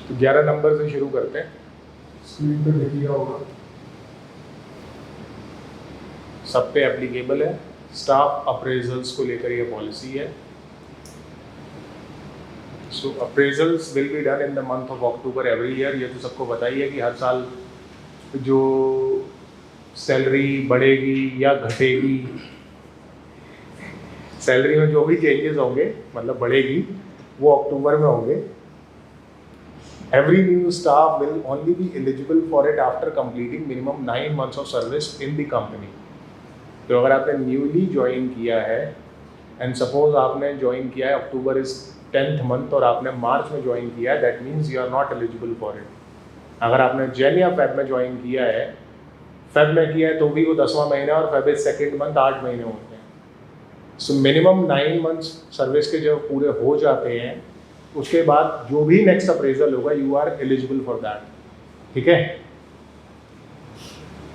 तो 11 नंबर से शुरू करते हैं। स्क्रीन पे लिख लिया होगा, सब पे एप्लीकेबल है। स्टाफ अप्रेजल्स को लेकर ये पॉलिसी है। So appraisals will be done in the month of October every year. ये तो सबको पता ही है कि हर साल जो सैलरी बढ़ेगी या घटेगी, सैलरी में जो भी चेंजेस होंगे मतलब बढ़ेगी, वो अक्टूबर में होंगे। Every new staff will only be eligible for it after completing minimum 9 months of service in the company. तो अगर आपने न्यूली ज्वाइन किया है एंड सपोज आपने ज्वाइन किया है अक्टूबर इज 10th मंथ और आपने मार्च में ज्वाइन किया है, that means you are not eligible for it. अगर आपने जैन या फेब में ज्वाइन किया है, फेब में किया है तो भी वो 10वां महीना और फेब इज 2nd मंथ 8 महीने होते हैं। सो मिनिमम 9 मंथ्स सर्विस के जब पूरे हो जाते हैं उसके बाद जो भी नेक्स्ट अप्रेजल होगा you are eligible for that. ठीक है।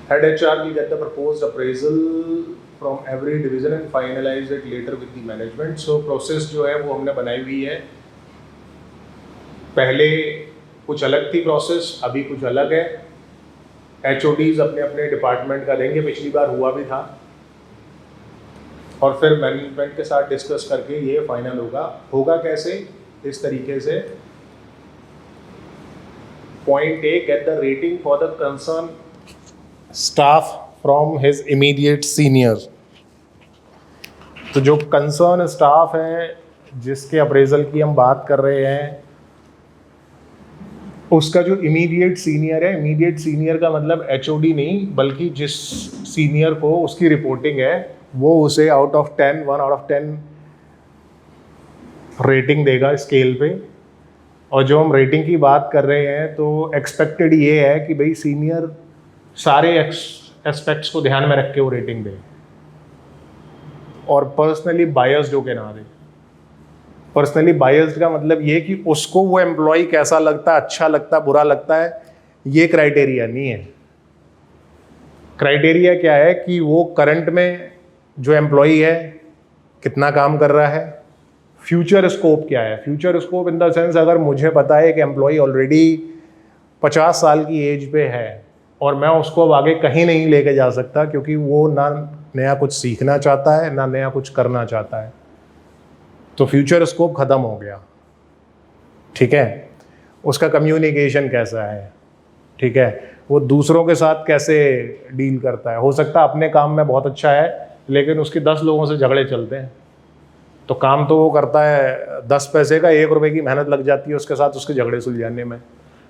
Head HR will get the proposed appraisal from every division and finalize it later with the management. So process जो है वो हमने बनाई हुई है। पहले कुछ अलग थी प्रोसेस, अभी कुछ अलग है। HODs अपने अपने डिपार्टमेंट का देंगे, पिछली बार हुआ भी था, और फिर मैनेजमेंट के साथ डिस्कस करके ये फाइनल होगा कैसे, इस तरीके से। Point A, get the rating for the concern staff from his immediate senior. तो जो कंसर्न स्टाफ है जिसके अप्रेजल की हम बात कर रहे हैं, उसका जो इमीडिएट सीनियर है, इमीडिएट सीनियर का मतलब HOD नहीं, बल्कि जिस सीनियर को उसकी रिपोर्टिंग है वो उसे out of 10 1 out of 10 rating देगा स्केल पे। और जो हम रेटिंग की बात कर रहे हैं तो एक्सपेक्टेड ये है कि भाई सीनियर सारे एस्पेक्ट्स को ध्यान में रख के वो रेटिंग दे और पर्सनली बायस्ड होके ना दे। पर्सनली बायस्ड का मतलब ये कि उसको वो एम्प्लॉय कैसा लगता है, अच्छा लगता है, बुरा लगता है, ये क्राइटेरिया नहीं है। क्राइटेरिया क्या है कि वो करंट में जो एम्प्लॉय है कितना काम कर रहा है, फ्यूचर स्कोप क्या है। Future scope in the sense, अगर मुझे पता है कि एम्प्लॉय ऑलरेडी 50 साल की एज पे है और मैं उसको अब आगे कहीं नहीं लेके जा सकता क्योंकि वो ना नया कुछ सीखना चाहता है ना नया कुछ करना चाहता है, तो फ्यूचर स्कोप ख़त्म हो गया। ठीक है। उसका कम्युनिकेशन कैसा है, ठीक है, वो दूसरों के साथ कैसे डील करता है। हो सकता है अपने काम में बहुत अच्छा है लेकिन उसके 10 लोगों से झगड़े चलते हैं, तो काम तो वो करता है 10 पैसे का, 1 रुपए की मेहनत लग जाती है उसके साथ उसके झगड़े सुलझाने में।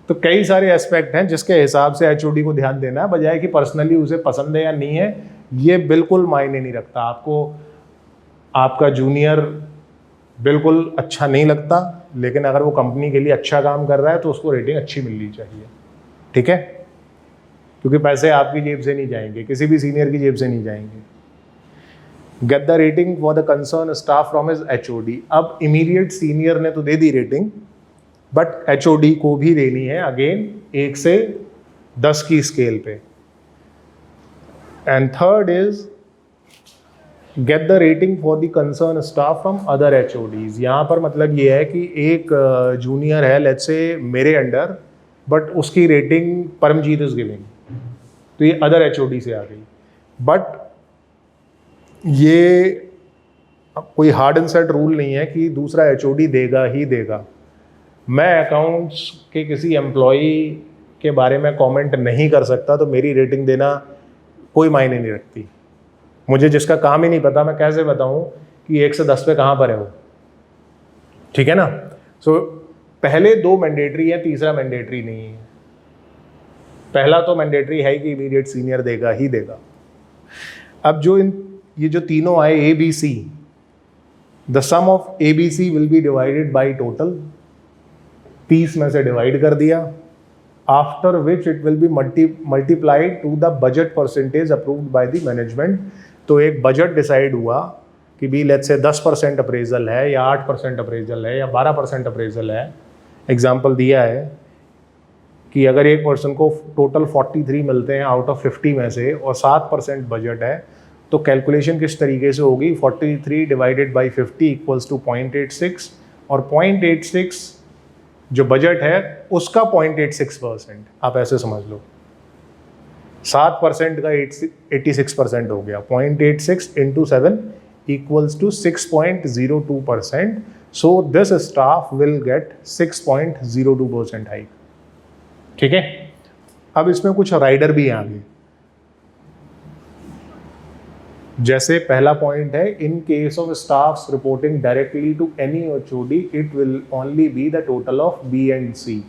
तो कई सारे एस्पेक्ट हैं जिसके हिसाब से HOD को ध्यान देना है, बजाय कि पर्सनली उसे पसंद है या नहीं है, ये बिल्कुल मायने नहीं रखता। आपको आपका जूनियर बिल्कुल अच्छा नहीं लगता, लेकिन अगर वो कंपनी के लिए अच्छा काम कर रहा है तो उसको रेटिंग अच्छी मिलनी चाहिए। ठीक है, क्योंकि पैसे आपकी जेब से नहीं जाएंगे, किसी भी सीनियर की जेब से नहीं जाएंगे। Get the rating for the concern staff from his HOD। अब इमीडिएट सीनियर ने तो दे दी रेटिंग, बट HOD को भी देनी है अगेन 1 से 10 की स्केल पे। And third is get the rating for the concern staff from other HODs। यहाँ पर मतलब ये है कि एक जूनियर है लेट्स से मेरे अंडर, बट उसकी रेटिंग परमजीत इज गिविंग, तो ये अदर HOD से आ गई। बट ये कोई हार्ड एंड सेट रूल नहीं है कि दूसरा HOD देगा ही देगा। मैं अकाउंट्स के किसी एम्प्लॉई के बारे में कमेंट नहीं कर सकता, तो मेरी रेटिंग देना कोई मायने नहीं रखती। मुझे जिसका काम ही नहीं पता मैं कैसे बताऊं कि 1 से 10 पे कहाँ पर है वो। ठीक है ना। सो पहले 2 मैंडेटरी है, तीसरा मैंडेटरी नहीं है। पहला तो मैंडेटरी है कि इमीडिएट सीनियर देगा ही देगा। अब जो ये जो तीनों आए ABC, the sum of ABC will be divided by total, 30 में से डिवाइड कर दिया, after which it will be multiplied to the budget percentage approved by the management. तो एक बजट डिसाइड हुआ कि भी लेट्स से 10% अप्रेजल है या 8% अप्रेजल है या 12% अप्रेजल है। एग्जाम्पल दिया है कि अगर एक पर्सन को टोटल 43 मिलते हैं आउट ऑफ 50 में से और 7% बजट है, तो कैलकुलेशन किस तरीके से होगी, 43 डिवाइडेड बाई 50 इक्वल्स टू 0.86, और 0.86 जो बजट है उसका 0.86%, आप ऐसे समझ लो 7% का 86% हो गया, 0.86 into 7 equals to 6.02%. So this staff will get 6.02% hike. ठीक है, अब इसमें कुछ राइडर भी हैं आगे। जैसे पहला पॉइंट है, in case of staffs reporting directly to any HOD it will only be the total of B and C.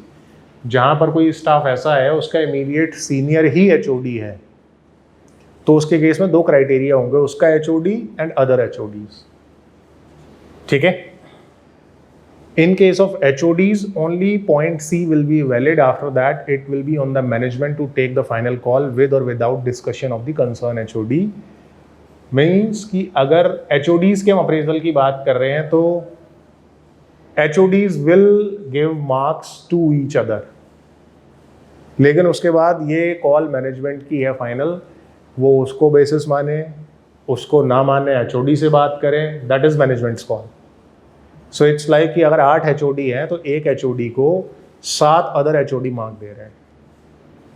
जहां पर कोई स्टाफ ऐसा है उसका इमीडिएट सीनियर ही एचओडी है, तो उसके केस में 2 क्राइटेरिया होंगे, उसका एचओडी एंड अदर एचओडीज। ठीक है, in case of HODs only point C will be valid, after that it will be on the management to take the final call with or without discussion of the concerned HOD। Means कि अगर HODs के हम appraisal की बात कर रहे हैं तो HODs will give marks to each other, लेकिन उसके बाद ये कॉल मैनेजमेंट की है फाइनल, वो उसको बेसिस माने उसको ना माने HOD से बात करें, that is managements call. So it's like कि अगर 8 HOD हैं तो एक HOD को 7 अदर HOD मार्क दे रहे हैं,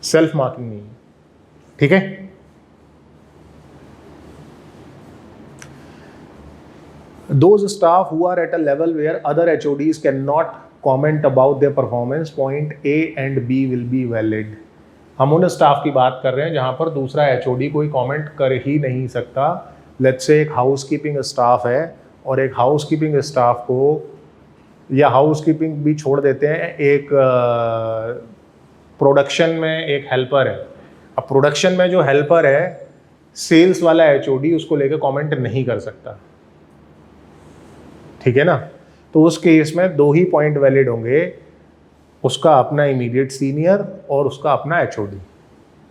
सेल्फ मार्किंग नहीं। ठीक है, those staff who are at a level where other HODs cannot comment about their performance, point A and B will be valid। हम उन स्टाफ की बात कर रहे हैं जहां पर दूसरा HOD कोई कमेंट कर ही नहीं सकता। लेट्स से एक हाउसकीपिंग स्टाफ है और एक हाउसकीपिंग स्टाफ को, या हाउसकीपिंग भी छोड़ देते हैं, एक प्रोडक्शन में एक हेल्पर है। अब प्रोडक्शन में जो हेल्पर है, सेल्स वाला HOD उसको लेकर कमेंट नहीं कर सकता। ठीक है ना, तो उस केस में 2 ही पॉइंट वैलिड होंगे, उसका अपना इमीडिएट सीनियर और उसका अपना HOD।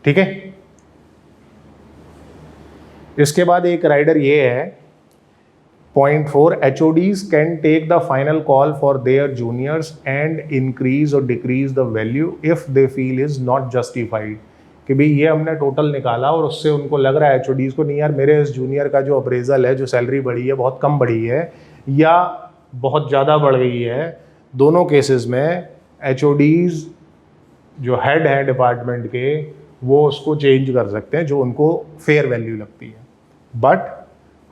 ठीक है, इसके बाद एक राइडर ये है, Point 4, HODs can take the final call for their juniors and increase or decrease the value if they feel is not justified। कि भाई ये हमने टोटल निकाला और उससे उनको लग रहा है HODs को, नहीं यार मेरे इस जूनियर का जो अप्रेजल है, जो सैलरी बढ़ी है बहुत कम बढ़ी है या बहुत ज़्यादा बढ़ गई है, दोनों केसेस में HODs जो हेड हैं डिपार्टमेंट के वो उसको चेंज कर सकते हैं जो उनको फेयर वैल्यू लगती है। But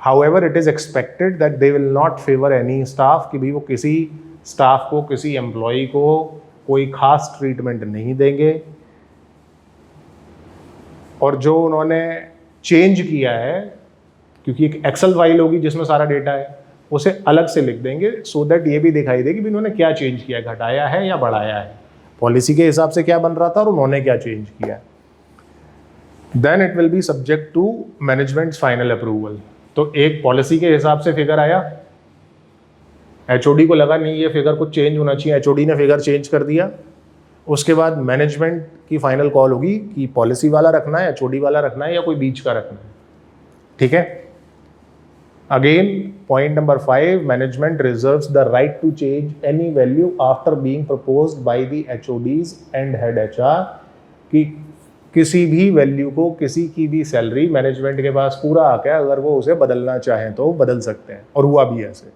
However, it is expected that they will not favor any staff, कि भी वो किसी स्टाफ को, किसी एम्प्लॉई को कोई खास ट्रीटमेंट नहीं देंगे, और जो उन्होंने चेंज किया है, क्योंकि एक एक्सेल फाइल होगी जिसमें सारा डेटा है, उसे अलग से लिख देंगे सो दैट ये भी दिखाई दे कि भी उन्होंने क्या चेंज किया है, घटाया है या बढ़ाया है, पॉलिसी के हिसाब से क्या बन रहा था और उन्होंने क्या चेंज किया है। Then it will be subject to management's final approval. तो एक पॉलिसी के हिसाब से फिगर आया, HOD को लगा नहीं ये फिगर कुछ चेंज होना चाहिए, HOD ने फिगर चेंज कर दिया, उसके बाद मैनेजमेंट की फाइनल कॉल होगी कि पॉलिसी वाला रखना है, HOD वाला रखना है या कोई बीच का रखना है। ठीक है, again point number 5, management reserves the right to change any value after being proposed by the HODs and head HR। कि किसी भी वैल्यू को, किसी की भी सैलरी मैनेजमेंट के पास पूरा आके अगर वो उसे बदलना चाहें तो बदल सकते हैं, और हुआ भी ऐसे।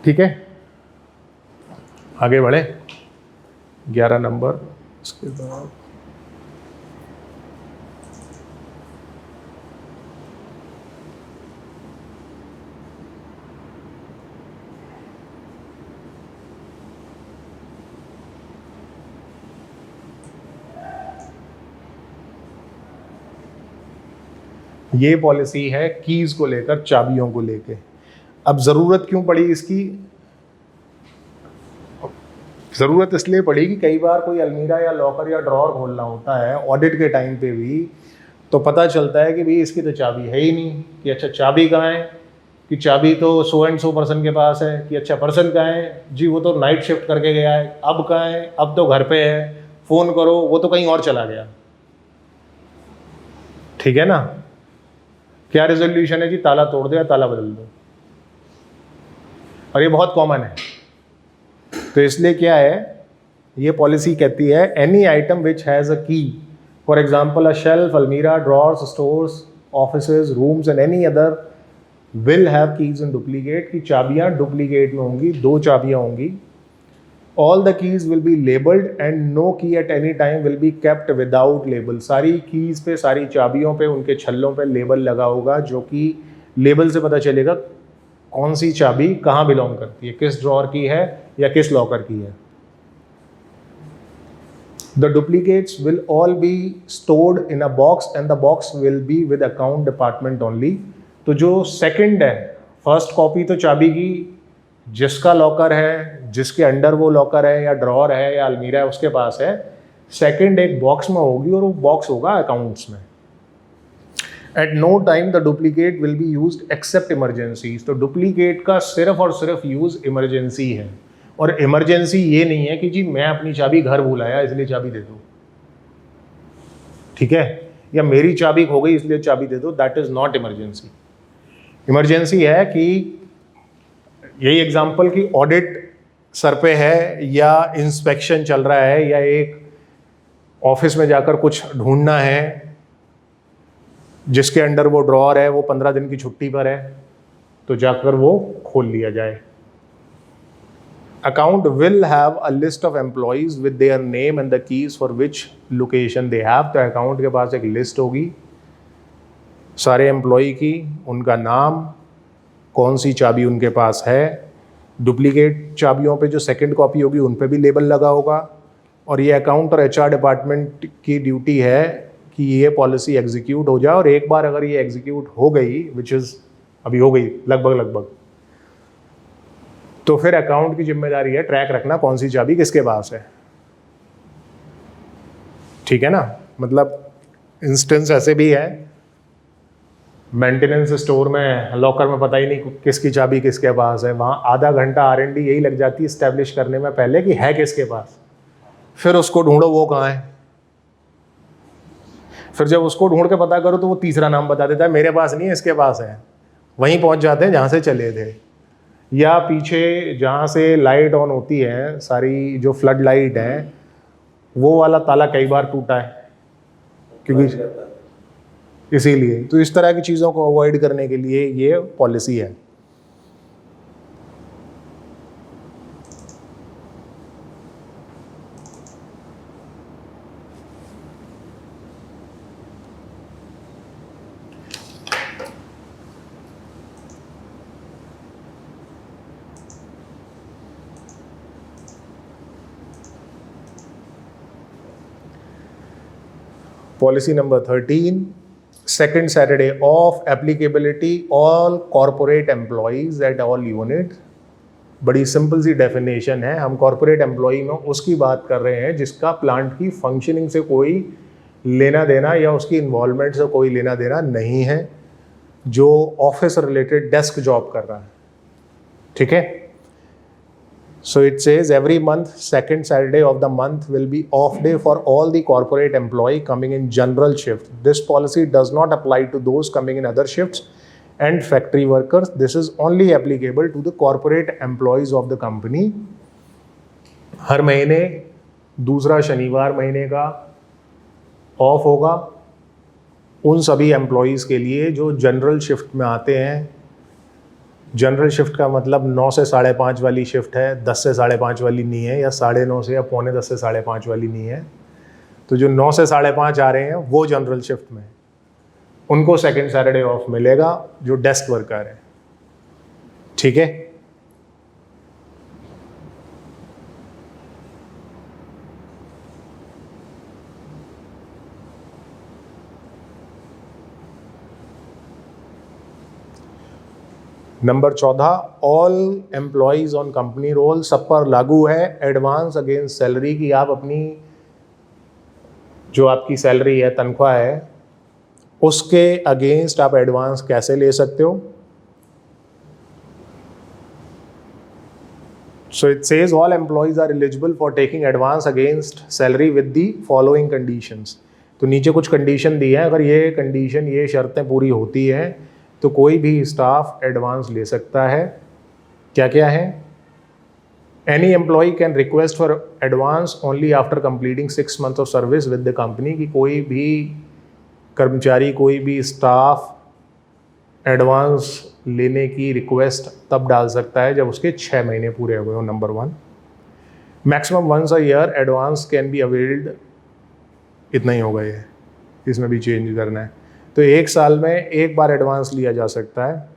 ठीक है, आगे बढ़े, 11 नंबर। इसके बाद ये पॉलिसी है कीज को लेकर, चाबियों को लेकर। अब ज़रूरत क्यों पड़ी इसकी? ज़रूरत इसलिए पड़ी कि कई बार कोई अलमीरा या लॉकर या ड्रॉर खोलना होता है ऑडिट के टाइम पे भी, तो पता चलता है कि भाई इसकी तो चाबी है ही नहीं। कि अच्छा चाबी कहाँ है? कि चाबी तो सो एंड सो पर्सन के पास है। कि अच्छा पर्सन कहाँ है? जी वो तो नाइट शिफ्ट करके गया है। अब कहाँ है? अब तो घर पे है, फ़ोन करो, वो तो कहीं और चला गया। ठीक है ना, क्या रिजोल्यूशन है जी? ताला तोड़ दो या ताला बदल दो। और ये बहुत कॉमन है, तो इसलिए क्या है, ये पॉलिसी कहती है any item which has a key, for example a shelf, almirah, drawers, stores, offices, rooms and any other will have keys in duplicate, की चाबियां डुप्लीकेट में होंगी, 2 चाबियां होंगी। All the keys will be labelled and no key at any time will be kept without label. सारी keys पे, सारी चाबियों पे, उनके छल्लों पे लेबल लगा होगा, जो कि लेबल से पता चलेगा कौन सी चाबी कहाँ बिलोंग करती है, किस ड्रॉर की है या किस लॉकर की है। The duplicates will all be stored in a box and the box will be with account department only। तो जो सेकंड है, फर्स्ट कॉपी तो चाबी की जिसका लॉकर है, जिसके अंडर वो लॉकर है या ड्रॉर है या अलमीरा है उसके पास है, सेकंड एक बॉक्स में होगी और वो बॉक्स होगा अकाउंट्स में। At no time the duplicate will be used except emergencies. तो डुप्लीकेट का सिर्फ और सिर्फ यूज इमरजेंसी है, और इमरजेंसी ये नहीं है कि जी मैं अपनी चाबी घर भूल आया इसलिए चाबी दे दो, ठीक है, या मेरी चाबी खो गई इसलिए चाबी दे दो, that is not emergency. Emergency है कि यही एग्जांपल कि ऑडिट सर पे है या इंस्पेक्शन चल रहा है या एक ऑफिस में जाकर कुछ ढूंढना है, जिसके अंडर वो ड्रॉअर है वो 15 दिन की छुट्टी पर है, तो जाकर वो खोल लिया जाए। Account will have a list of employees with their name and the keys for which location they have। तो अकाउंट के पास एक लिस्ट होगी सारे एम्प्लॉई की, उनका नाम, कौन सी चाबी उनके पास है। डुप्लीकेट चाबियों पे जो सेकंड कॉपी होगी उन पे भी लेबल लगा होगा। और ये अकाउंट और एचआर डिपार्टमेंट की ड्यूटी है कि ये पॉलिसी एग्जीक्यूट हो जाए, और एक बार अगर ये एग्जीक्यूट हो गई, विच इज़ अभी हो गई लगभग, तो फिर अकाउंट की जिम्मेदारी है ट्रैक रखना कौन सी चाबी किसके पास है, ठीक है ना। मतलब इंस्टेंस ऐसे भी है, मेंटेनेंस स्टोर में लॉकर में पता ही नहीं किसकी चाबी किसके पास है, वहाँ आधा घंटा R&D यही लग जाती है इस्टेब्लिश करने में पहले कि है किसके पास, फिर उसको ढूंढो वो कहाँ है, फिर जब उसको ढूंढ के पता करो तो वो तीसरा नाम बता देता है, मेरे पास नहीं है इसके पास है। वहीं पहुँच जाते हैं जहाँ से चले थे, या पीछे जहाँ से लाइट ऑन होती है सारी, जो फ्लड लाइट है, वो वाला ताला कई बार टूटा है क्योंकि इसीलिए। तो इस तरह की चीज़ों को अवॉइड करने के लिए ये पॉलिसी है। Policy number 13, second Saturday of applicability all corporate employees at all units। बड़ी सिंपल सी डेफिनेशन है, हम कॉरपोरेट एम्प्लॉई में उसकी बात कर रहे हैं जिसका प्लांट की फंक्शनिंग से कोई लेना देना या उसकी इन्वॉल्वमेंट से कोई लेना देना नहीं है, जो ऑफिस रिलेटेड डेस्क जॉब कर रहा है, ठीक है। So it says every month second Saturday of the month will be off day for all the corporate employee coming in general shift। This policy does not apply to those coming in other shifts and factory workers। This is only applicable to the corporate employees of the company। हर महीने दूसरा शनिवार महीने का of होगा उन सभी employees के लिए जो जनरल शिफ्ट में आते हैं। जनरल शिफ्ट का मतलब 9 से 5:30 वाली शिफ्ट है, 10 से 5:30 वाली नहीं है, या 9:30 से या 9:45 से 5:30 वाली नहीं है। तो जो 9 से 5:30 आ रहे हैं वो जनरल शिफ्ट में, उनको सेकंड सैटरडे ऑफ मिलेगा, जो डेस्क वर्कर है, ठीक है। Number 14, all employees on company roll, सब पर लागू है एडवांस अगेंस्ट सैलरी की। आप अपनी जो आपकी सैलरी है, तनख्वाह है, उसके अगेंस्ट आप एडवांस कैसे ले सकते हो। So it says all employees are eligible for taking advance against salary with the following conditions. तो नीचे कुछ कंडीशन दी है, अगर ये कंडीशन, ये शर्तें पूरी होती हैं तो कोई भी स्टाफ एडवांस ले सकता है। क्या क्या है? Any employee can request for advance only after completing 6 months of service with the company. कि कोई भी कर्मचारी, कोई भी स्टाफ एडवांस लेने की रिक्वेस्ट तब डाल सकता है जब उसके 6 महीने पूरे हो गए हो, number 1। Maximum once a year advance can be availed, इतना ही होगा ये, इसमें भी चेंज करना है। तो 1 साल में एक बार एडवांस लिया जा सकता है।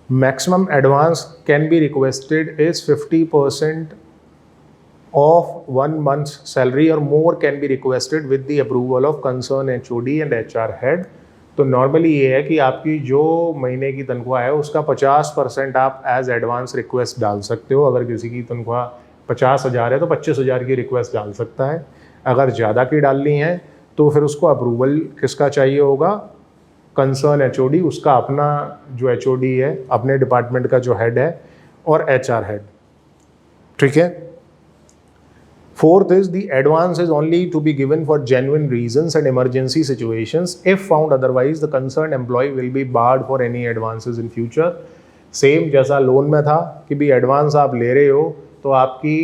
Maximum advance can be requested is 50% of 1 month's salary और more can be requested with the approval of concern HOD and HR head. तो नॉर्मली ये है कि आपकी जो महीने की तनख्वाह है उसका 50% आप एज एडवांस रिक्वेस्ट डाल सकते हो। अगर किसी की तनख्वाह 50,000 है तो 25,000 की रिक्वेस्ट डाल सकता है। अगर ज़्यादा की डालनी है तो फिर उसको अप्रूवल किसका चाहिए होगा, कंसर्न एचओडी, उसका अपना जो एचओडी है अपने डिपार्टमेंट का जो हेड है, और एचआर हेड। ठीक है। 4th is the advance is only to be given for genuine reasons and emergency situations. If found otherwise, the concerned employee will be barred for any advances in future. Same जैसा loan में था कि भी advance आप ले रहे हो तो आपकी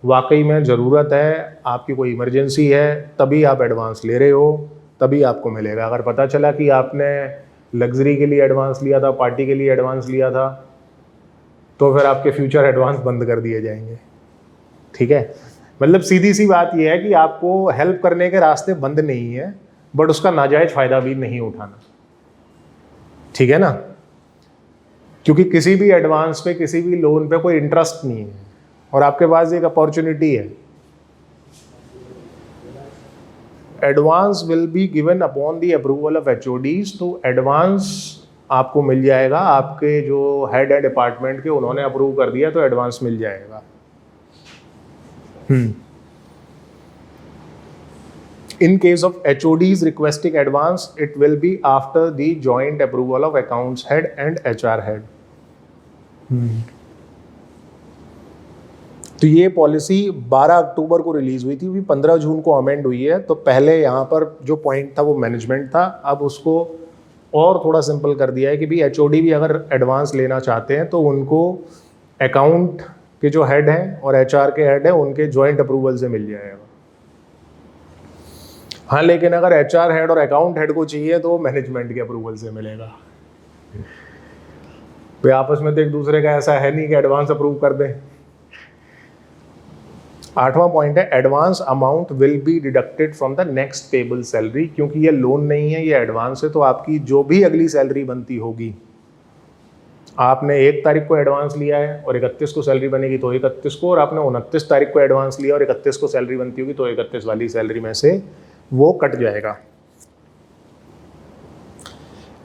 वाकई में ज़रूरत है, आपकी कोई इमरजेंसी है, तभी आप एडवांस ले रहे हो, तभी आपको मिलेगा। अगर पता चला कि आपने लग्जरी के लिए एडवांस लिया था, पार्टी के लिए एडवांस लिया था, तो फिर आपके फ्यूचर एडवांस बंद कर दिए जाएंगे। ठीक है। मतलब सीधी सी बात यह है कि आपको हेल्प करने के रास्ते बंद नहीं है, बट उसका नाजायज फ़ायदा भी नहीं उठाना। ठीक है ना। क्योंकि किसी भी एडवांस पे, किसी भी लोन पे कोई इंटरेस्ट नहीं है और आपके पास एक अपॉर्चुनिटी है। Advance will be given upon the approval of HODs. तो एडवांस आपको मिल जाएगा, आपके जो हेड है डिपार्टमेंट के, उन्होंने अप्रूव कर दिया तो एडवांस मिल जाएगा। In case of HODs requesting advance, it will be after the joint approval of accounts head and HR head. तो ये पॉलिसी 12 अक्टूबर को रिलीज हुई थी, अभी 15 जून को अमेंड हुई है। तो पहले यहाँ पर जो पॉइंट था वो मैनेजमेंट था, अब उसको और थोड़ा सिंपल कर दिया है कि भी HOD भी अगर एडवांस लेना चाहते हैं तो उनको अकाउंट के जो हेड हैं और HR के हेड हैं उनके जॉइंट अप्रूवल से मिल जाएगा। हाँ, लेकिन अगर HR हेड और अकाउंट हेड को चाहिए तो मैनेजमेंट के अप्रूवल से मिलेगा। वे आपस में तो एक दूसरे का ऐसा है नहीं कि एडवांस अप्रूव कर दें। 8वां पॉइंट है, advance amount will be deducted from the next payable salary. क्योंकि ये लोन नहीं है, ये एडवांस है, तो आपकी जो भी अगली सैलरी बनती होगी, आपने 1 तारीख को एडवांस लिया है और 31 को सैलरी बनेगी तो 31 को, और आपने 29 तारीख को एडवांस लिया और 31 को सैलरी बनती होगी तो 31 वाली सैलरी में से वो कट जाएगा।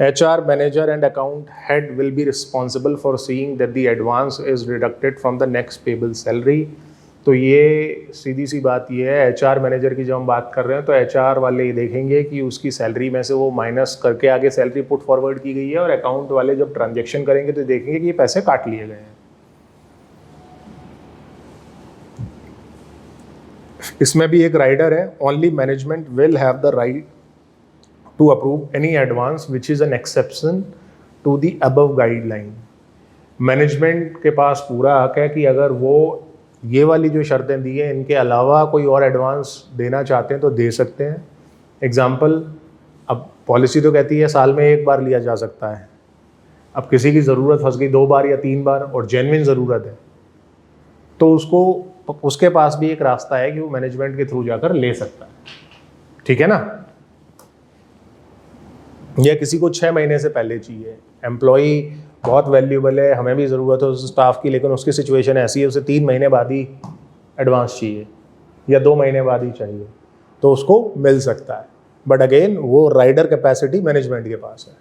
HR manager and account head will be responsible for seeing that the advance is deducted from the next payable salary. तो ये सीधी सी बात ये है, HR मैनेजर की जब हम बात कर रहे हैं तो HR वाले देखेंगे कि उसकी सैलरी में से वो माइनस करके आगे सैलरी पुट फॉरवर्ड की गई है, और अकाउंट वाले जब ट्रांजैक्शन करेंगे तो देखेंगे कि ये पैसे काट लिए गए हैं। इसमें भी एक राइडर है, only management will have the right to approve any advance which is an exception to the above guideline. Management के पास पूरा हक है कि अगर वो ये वाली जो शर्तें दी हैं इनके अलावा कोई और एडवांस देना चाहते हैं तो दे सकते हैं। एग्जाम्पल, अब पॉलिसी तो कहती है साल में 1 बार लिया जा सकता है। अब किसी की ज़रूरत फंस गई 2 बार या 3 बार और जेन्युइन ज़रूरत है, तो उसके पास भी एक रास्ता है कि वो मैनेजमेंट के थ्रू जाकर ले सकता है। ठीक है ना। या किसी को 6 महीने से पहले चाहिए, एम्प्लॉई बहुत वैल्यूबल है, हमें भी ज़रूरत है उस स्टाफ की, लेकिन उसकी सिचुएशन ऐसी है उसे 3 महीने बाद ही एडवांस चाहिए या 2 महीने बाद ही चाहिए, तो उसको मिल सकता है। बट अगेन वो राइडर कैपेसिटी मैनेजमेंट के पास है।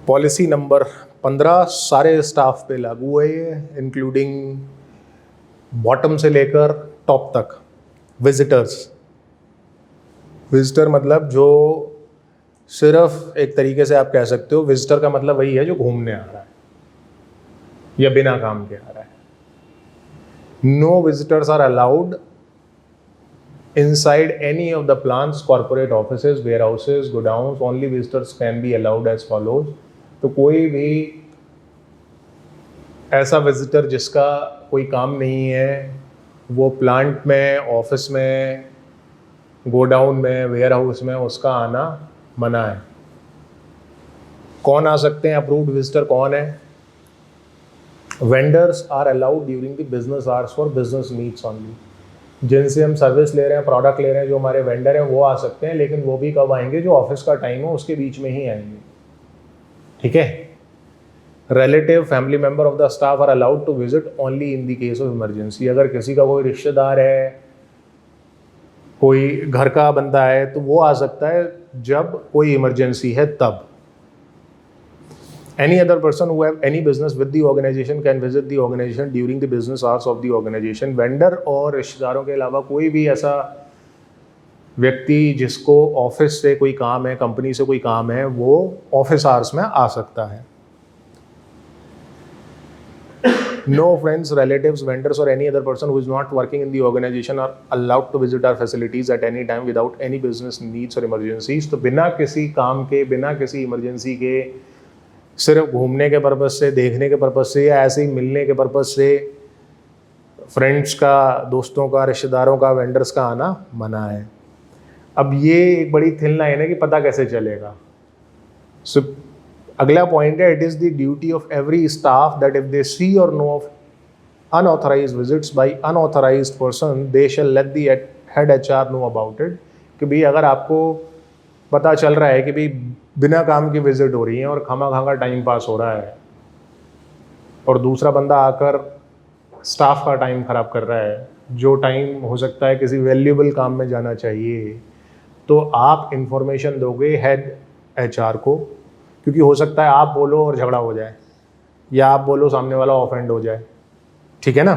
पॉलिसी नंबर 15 सारे स्टाफ पे लागू है ये, इंक्लूडिंग बॉटम से लेकर टॉप तक। विजिटर मतलब जो सिर्फ एक तरीके से आप कह सकते हो, विजिटर का मतलब वही है जो घूमने आ रहा है या बिना काम के आ रहा है। No visitors are allowed inside any of the plants, corporate offices, warehouses, godowns. Only visitors can be allowed as follows. तो कोई भी ऐसा विजिटर जिसका कोई काम नहीं है, वो प्लांट में, ऑफिस में, गोडाउन में, वेयर हाउस में, उसका आना मना है। कौन आ सकते हैं अप्रूव्ड विजिटर, कौन है? Vendors are allowed during the business hours for business needs only. जिनसे हम सर्विस ले रहे हैं, प्रोडक्ट ले रहे हैं, जो हमारे वेंडर हैं, वो आ सकते हैं, लेकिन वो भी कब आएंगे? जो ऑफिस का टाइम है उसके बीच में ही आएंगे। ठीक है। Relative, family member of the staff are allowed to visit only in the case of emergency. अगर किसी का कोई रिश्तेदार है, कोई घर का बंदा है, तो वो आ सकता है जब कोई इमरजेंसी है तब। Any other person who have any business with the organization can visit the organization during the business hours of the organization। Vendor और रिश्तेदारों के अलावा कोई भी ऐसा व्यक्ति जिसको ऑफिस से कोई काम है, कंपनी से कोई काम है, वो ऑफिस आवर्स में आ सकता है। No friends, relatives, vendors or any other person who is not working in the organization are allowed to visit our facilities at any time without any business needs or emergencies। तो बिना किसी काम के, बिना किसी इमरजेंसी के, सिर्फ घूमने के पर्पज़ से, देखने के पर्पज़ से, या ऐसे ही मिलने के पर्पज़ से फ्रेंड्स का, दोस्तों का, रिश्तेदारों का, वेंडर्स का आना मना है। अब ये एक बड़ी थिन लाइन है कि पता कैसे चलेगा। सो अगला पॉइंट है, it is the duty of every staff that if they see और know of unauthorized visits by unauthorized person they shall let the head HR know about it. कि भाई अगर आपको पता चल रहा है कि भाई बिना काम की विजिट हो रही है और खामा टाइम पास हो रहा है, और दूसरा बंदा आकर स्टाफ का टाइम ख़राब कर रहा है, जो टाइम हो सकता है किसी वैल्यूएबल काम में जाना चाहिए, तो आप इंफॉर्मेशन दोगे हेड HR को। क्योंकि हो सकता है आप बोलो और झगड़ा हो जाए, या आप बोलो सामने वाला ऑफेंड हो जाए। ठीक है ना।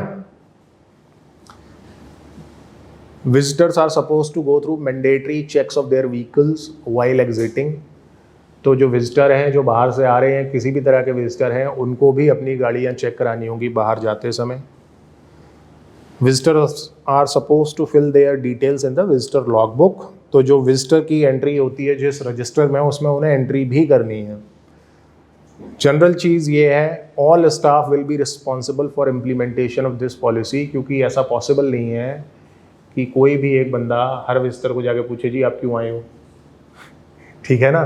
Visitors are suppose to go through mandatory checks of their vehicles while exiting. तो जो विजिटर हैं, जो बाहर से आ रहे हैं, किसी भी तरह के विजिटर हैं, उनको भी अपनी गाड़ियां चेक करानी होंगी बाहर जाते समय। Visitors are suppose to fill their details in the visitor log book. तो जो विजिटर की एंट्री होती है जिस रजिस्टर में, उसमें उन्हें एंट्री भी करनी है। जनरल चीज़ ये है, all staff will be responsible for implementation of this policy. क्योंकि ऐसा पॉसिबल नहीं है कि कोई भी एक बंदा हर विजिटर को जाके पूछे जी आप क्यों आए हो। ठीक है ना।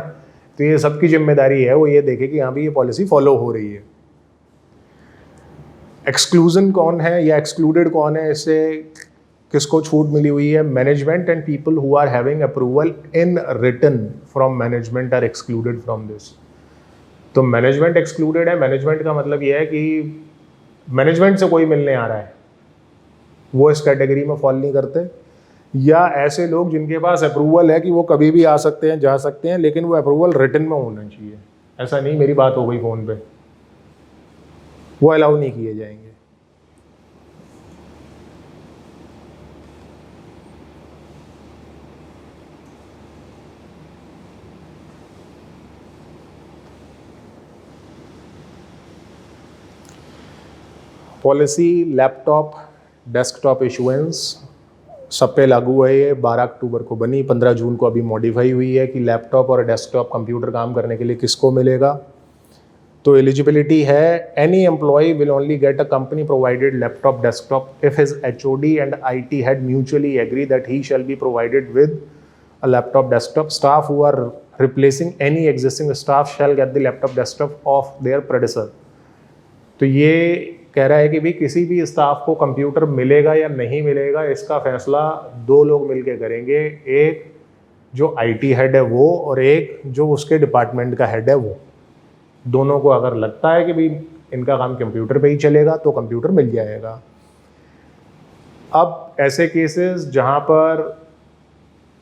तो ये सबकी जिम्मेदारी है, वो ये देखे कि हाँ भी ये पॉलिसी फॉलो हो रही है। एक्सक्लूजन कौन है या एक्सक्लूडेड कौन है, इससे किसको छूट मिली हुई है? Management and people who are having approval in written from management are excluded from this. तो मैनेजमेंट एक्सक्लूडेड है। मैनेजमेंट का मतलब ये है कि मैनेजमेंट से कोई मिलने आ रहा है, वो इस कैटेगरी में फॉल नहीं करते। या ऐसे लोग जिनके पास अप्रूवल है कि वो कभी भी आ सकते हैं, जा सकते हैं, लेकिन वो अप्रूवल रिटन में होना चाहिए। ऐसा नहीं मेरी बात हो गई फ़ोन पे, वो अलाउ नहीं किए जाएंगे। पॉलिसी लैपटॉप डेस्कटॉप इशुएंस सब पे लागू है। ये 12 अक्टूबर को बनी, 15 जून को अभी मॉडिफाई हुई है कि लैपटॉप और डेस्कटॉप कंप्यूटर काम करने के लिए किसको मिलेगा। तो एलिजिबिलिटी है, any employee will only get a company provided laptop desktop if his HOD and IT head mutually agree that he shall be provided with a laptop desktop. Staff who are replacing any existing staff shall get the laptop desktop of their predecessor. तो ये कह रहा है कि भाई किसी भी staff को कंप्यूटर मिलेगा या नहीं मिलेगा, इसका फैसला 2 लोग मिलके करेंगे। एक जो IT हेड है वो, और एक जो उसके डिपार्टमेंट का हेड है वो। दोनों को अगर लगता है कि भाई इनका काम कंप्यूटर पे ही चलेगा तो कंप्यूटर मिल जाएगा। अब ऐसे केसेस जहाँ पर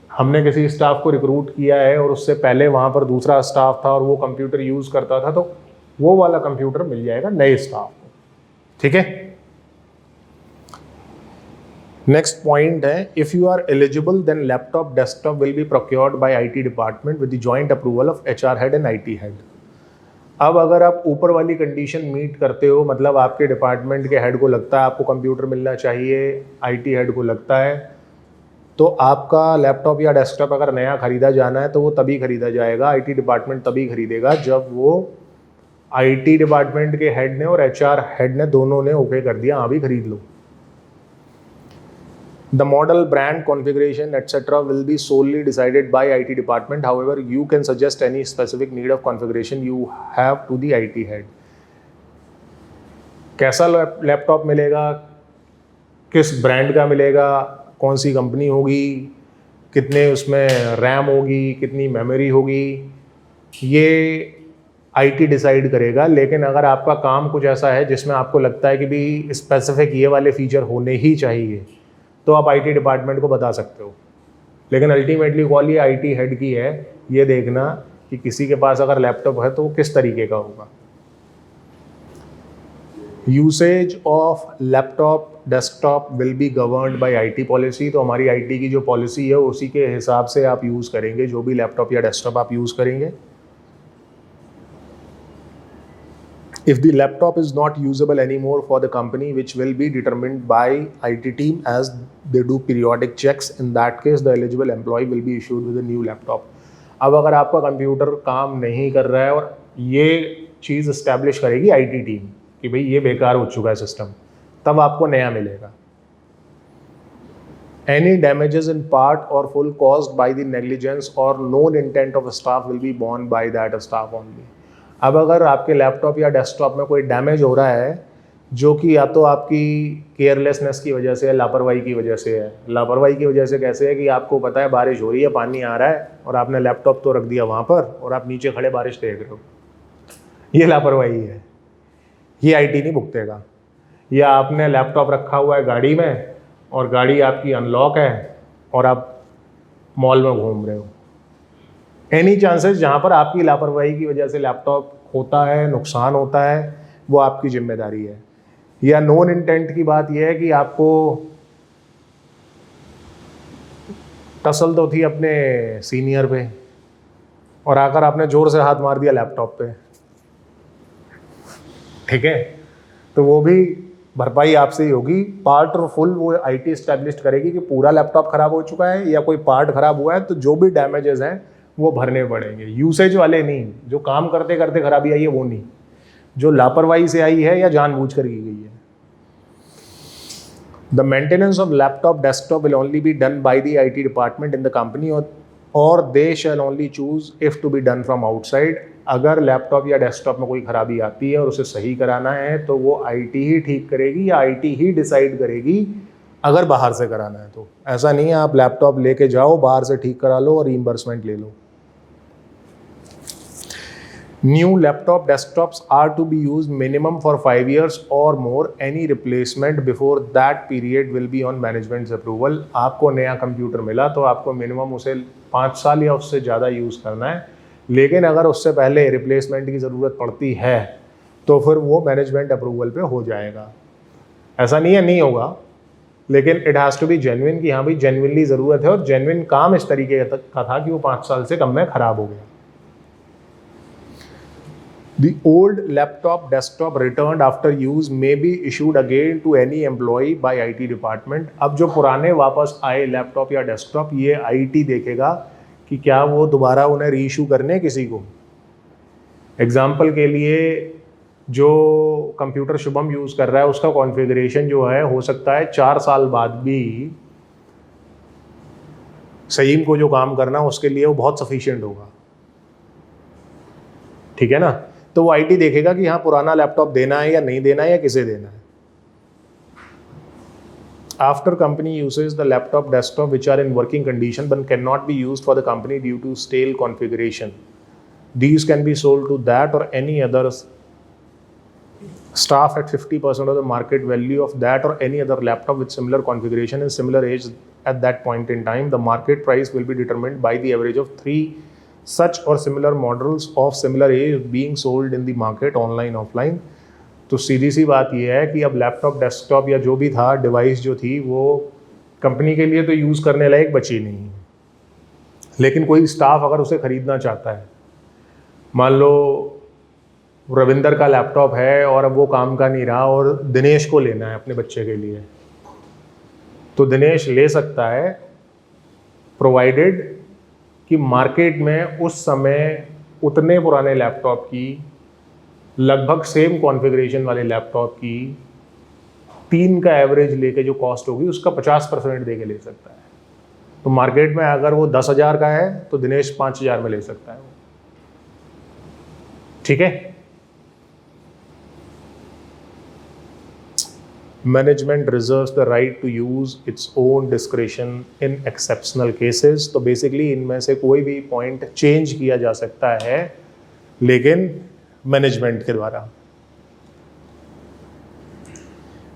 हमने किसी स्टाफ को रिक्रूट किया है और उससे पहले वहाँ पर दूसरा स्टाफ था और वो कंप्यूटर यूज़ करता था, तो वो वाला कंप्यूटर मिल जाएगा नए स्टाफ को। ठीक है। नेक्स्ट पॉइंट है, if you are eligible then laptop desktop will be procured by IT department with the joint approval of HR head and IT head. अब अगर आप ऊपर वाली कंडीशन मीट करते हो, मतलब आपके डिपार्टमेंट के हेड को लगता है आपको कंप्यूटर मिलना चाहिए, IT हेड को लगता है, तो आपका लैपटॉप या डेस्कटॉप अगर नया खरीदा जाना है तो वो तभी खरीदा जाएगा, IT डिपार्टमेंट तभी खरीदेगा जब वो आईटी डिपार्टमेंट के हेड ने और एचआर हेड ने दोनों ने ओके कर दिया, हाँ भी खरीद लो। The model, brand, configuration, etc. will be solely decided by IT department. However, you can suggest any specific need of configuration you have to the IT head. कैसा लैपटॉप मिलेगा, किस ब्रांड का मिलेगा, कौन सी कंपनी होगी, कितने उसमें रैम होगी, कितनी मेमोरी होगी, ये आईटी डिसाइड करेगा। लेकिन अगर आपका काम कुछ ऐसा है जिसमें आपको लगता है कि भी स्पेसिफिक ये वाले फीचर होने ही चाहिए, तो आप आईटी डिपार्टमेंट को बता सकते हो। लेकिन अल्टीमेटली कॉल ये आईटी हेड की है, ये देखना कि किसी के पास अगर लैपटॉप है तो वो किस तरीके का होगा। Usage of laptop desktop will B governed bye IT policy. तो हमारी आईटी की जो पॉलिसी है उसी के हिसाब से आप यूज़ करेंगे जो भी लैपटॉप या डेस्कटॉप आप यूज़ करेंगे। If the laptop is not usable anymore for the company, which will be determined by IT team as they do periodic checks, in that case the eligible employee will be issued with a new laptop. अब अगर आपका computer काम नहीं कर रहा है और ये चीज़ इस्टेब्लिश करेगी आईटी टीम कि भाई ये बेकार हो चुका है सिस्टम, तब आपको नया मिलेगा। Any damages in part or full caused by the negligence or known intent of staff will be borne by that staff only. अब अगर आपके लैपटॉप या डेस्कटॉप में कोई डैमेज हो रहा है जो कि या तो आपकी केयरलेसनेस की वजह से है, लापरवाही की वजह से है। लापरवाही की वजह से कैसे है कि आपको पता है बारिश हो रही है, पानी आ रहा है और आपने लैपटॉप तो रख दिया वहाँ पर और आप नीचे खड़े बारिश देख रहे हो, ये लापरवाही है, ये आईटी नहीं भुगतेगा। या आपने लैपटॉप रखा हुआ है गाड़ी में और गाड़ी आपकी अनलॉक है और आप मॉल में घूम रहे हो, एनी चांसेस जहाँ पर आपकी लापरवाही की वजह से लैपटॉप होता है, नुकसान होता है, वो आपकी जिम्मेदारी है। या नॉन इंटेंट की बात यह है कि आपको टसल तो थी अपने सीनियर पे और आकर आपने जोर से हाथ मार दिया लैपटॉप पे, ठीक है, तो वो भी भरपाई आपसे ही होगी। पार्ट और फुल वो आईटी एस्टैब्लिश करेगी कि पूरा लैपटॉप खराब हो चुका है या कोई पार्ट खराब हुआ है, तो जो भी डैमेजेस हैं वो भरने पड़ेंगे। यूसेज वाले नहीं, जो काम करते करते खराबी आई है वो नहीं, जो लापरवाही से आई है या जानबूझकर की गई है। The maintenance of laptop desktop will only be done by the IT department in the company और they shall only choose if to be done from outside. अगर लैपटॉप या डेस्कटॉप में कोई खराबी आती है और उसे सही कराना है तो वो आईटी ही ठीक करेगी या आईटी ही डिसाइड करेगी अगर बाहर से कराना है तो। ऐसा नहीं है आप लैपटॉप लेके जाओ, बाहर से ठीक करा लो और रीइंबर्समेंट ले लो। New laptop desktops are to be used minimum for 5 years or more. Any replacement before that period will be on management's approval. आपको नया कंप्यूटर मिला तो आपको मिनिमम उसे 5 साल या उससे ज़्यादा यूज़ करना है, लेकिन अगर उससे पहले रिप्लेसमेंट की ज़रूरत पड़ती है तो फिर वो मैनेजमेंट अप्रूवल पे हो जाएगा। ऐसा नहीं है नहीं होगा, लेकिन it has to be genuine कि हाँ भाई जेन्युइनली ज़रूरत है और जेन्युइन काम इस तरीके का था कि वो 5 साल से कम में ख़राब हो गया। The old laptop desktop returned after use may be issued again to any employee by IT department. अब जो पुराने वापस आए लैपटॉप या डेस्कटॉप, ये आईटी देखेगा कि क्या वो दोबारा उन्हें रीइशू करने किसी को। एग्जाम्पल के लिए जो कंप्यूटर शुभम यूज़ कर रहा है उसका कॉन्फ़िगरेशन जो है हो सकता है 4 साल बाद भी सहीम को जो काम करना उसके लिए वो बहुत सफिशिएंट होगा, ठीक है ना। तो वो आईटी देखेगा कि हाँ पुराना लैपटॉप देना है या नहीं देना है या किसे देना है। After company uses the laptop desktop which are in working condition but cannot be used for the company due to stale configuration, these can be sold to that or any other staff at 50% of the market value of that or any other laptop with similar configuration and similar age at that point in time. The market price will be determined by the average of 3 such or similar models of similar age being sold in the market online offline. तो सीधी सी बात यह है कि अब laptop desktop या जो भी था डिवाइस जो थी वो कंपनी के लिए तो यूज़ करने लायक बची नहीं, लेकिन कोई स्टाफ अगर उसे ख़रीदना चाहता है, मान लो रविंदर का लैपटॉप है और अब वो काम का नहीं रहा और दिनेश को लेना है अपने बच्चे के लिए, तो दिनेश ले सकता है प्रोवाइडेड कि मार्केट में उस समय उतने पुराने लैपटॉप की लगभग सेम कॉन्फ़िगरेशन वाले लैपटॉप की 3 का एवरेज लेके जो कॉस्ट होगी उसका 50% दे के ले सकता है। तो मार्केट में अगर वो 10,000 का है तो दिनेश 5,000 में ले सकता है। ठीक है। Management reserves the right to use its own discretion in exceptional cases. तो बेसिकली इनमें से कोई भी पॉइंट चेंज किया जा सकता है, लेकिन मैनेजमेंट के द्वारा।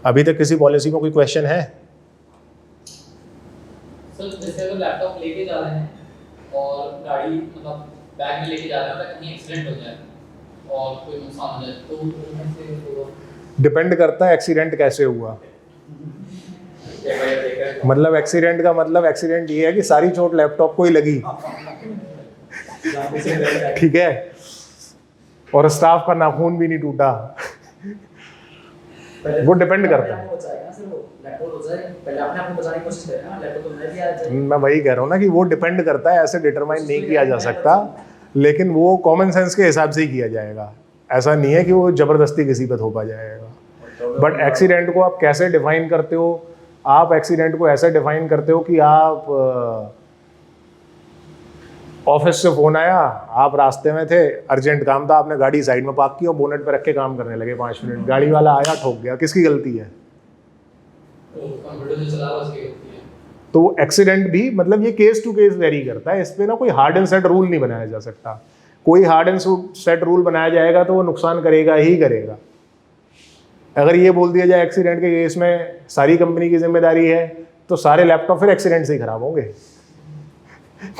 अभी तक किसी पॉलिसी में कोई क्वेश्चन है? सर जैसे अगर लैपटॉप लेके जा रहे हैं और गाड़ी मतलब बैग में लेके जा रहे हैं और कहीं एक्सीडेंट हो जाए और कोई नुकसान हो जाए तो कैसे होगा? डिपेंड करता है एक्सीडेंट कैसे हुआ। मतलब एक्सीडेंट का मतलब एक्सीडेंट ये है कि सारी चोट लैपटॉप को ही लगी, ठीक है, और स्टाफ का नाखून भी नहीं टूटा। वो डिपेंड करता है। मैं वही कह रहा हूँ ना कि वो डिपेंड करता है, ऐसे डिटरमाइन नहीं किया जा सकता, लेकिन वो कॉमन सेंस के हिसाब से ही किया जाएगा। ऐसा नहीं है कि वो जबरदस्ती किसी पे थोपा जाएगा। बट एक्सीडेंट को आप कैसे डिफाइन करते हो? आप एक्सीडेंट को ऐसे डिफाइन करते हो कि आप ऑफिस से फोन आया, आप रास्ते में थे, अर्जेंट काम था, आपने गाड़ी साइड में पार्क की और बोनेट पे रख के काम करने लगे 5 मिनट, गाड़ी वाला आया ठोक गया, किसकी गलती है? तो एक्सीडेंट भी मतलब ये केस टू केस वेरी करता है। इस पे ना कोई हार्ड एंड सेट रूल नहीं बनाया जा सकता। कोई हार्ड एंड सेट रूल बनाया जाएगा तो वो नुकसान करेगा ही करेगा। अगर ये बोल दिया जाए एक्सीडेंट के केस में सारी कंपनी की जिम्मेदारी है तो सारे लैपटॉप फिर एक्सीडेंट से ही खराब होंगे,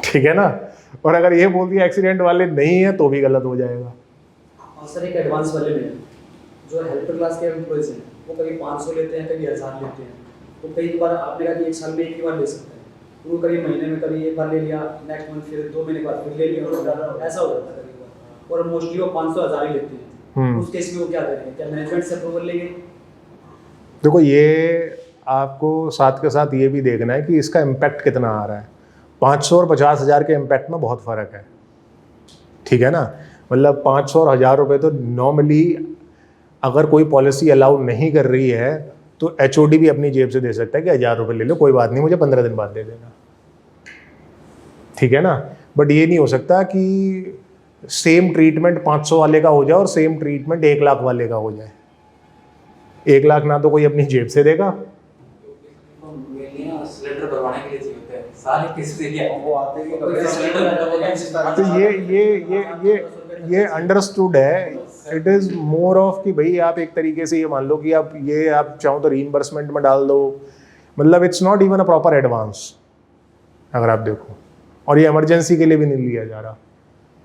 ठीक है ना। और अगर ये बोल दिया एक्सीडेंट वाले नहीं है तो भी गलत हो जाएगा। और सर एक एडवांस वाले में जो हेल्पर क्लास के एम्प्लॉइज हैं वो कभी 500 लेते हैं, कभी 1000 लेते हैं। तो कई बार आपने कहा कि एक साल में एक ही बार ले सकते हैं, तो वो कभी महीने में कभी एक बार ले लिया, नेक्स्ट मंथ फिर 2 महीने बाद फिर ले लिया, ऐसा हो जाता है कभी बार। और मोस्टली वो 500-1000 ही लेते हैं। उस केस में वो क्या करेंगे? क्या मैनेजमेंट से अप्रूवल लेंगे? देखो, ये आपको साथ के साथ ये भी देखना है कि इसका इम्पैक्ट कितना आ रहा है। 500 और 50,000 के इम्पैक्ट में बहुत फ़र्क है, ठीक है ना। मतलब 500 और 1000 रुपये तो नॉर्मली अगर कोई पॉलिसी अलाउ नहीं कर रही है तो HOD भी अपनी जेब से दे सकता है कि 1000 रुपये ले लो, कोई बात नहीं, मुझे 15 दिन बाद दे देना, ठीक है ना। बट ये नहीं हो सकता कि सेम ट्रीटमेंट 500 वाले का हो जाए और सेम ट्रीटमेंट 1 लाख वाले का हो जाए। 1 लाख ना तो कोई अपनी जेब से देगा, तो ये अंडरस्टूड है। इट इज़ मोर ऑफ कि भाई आप एक तरीके से ये मान लो कि आप चाहो तो रीइंबर्समेंट में डाल दो। मतलब it's not even a proper advance अगर आप देखो, और ये इमरजेंसी के लिए भी नहीं लिया जा रहा।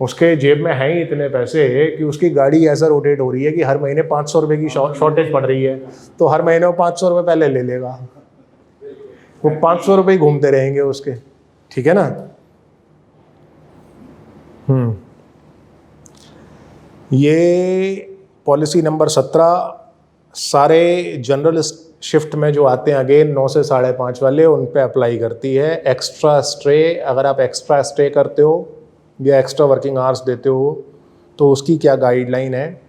उसके जेब में है ही इतने पैसे कि उसकी गाड़ी ऐसा रोटेट हो रही है कि हर महीने 500 रुपये की शॉर्टेज पड़ रही है, तो हर महीने वो 500 रुपये पहले ले लेगा, वो 500 रुपये ही घूमते रहेंगे उसके, ठीक है ना। ये पॉलिसी नंबर 17 सारे जनरल शिफ्ट में जो आते हैं अगेन 9 से 5:30 वाले, उन पे अप्लाई करती है। एक्स्ट्रा स्टे, अगर आप एक्स्ट्रा स्टे करते हो या एक्स्ट्रा वर्किंग आवर्स देते हो तो उसकी क्या गाइडलाइन है।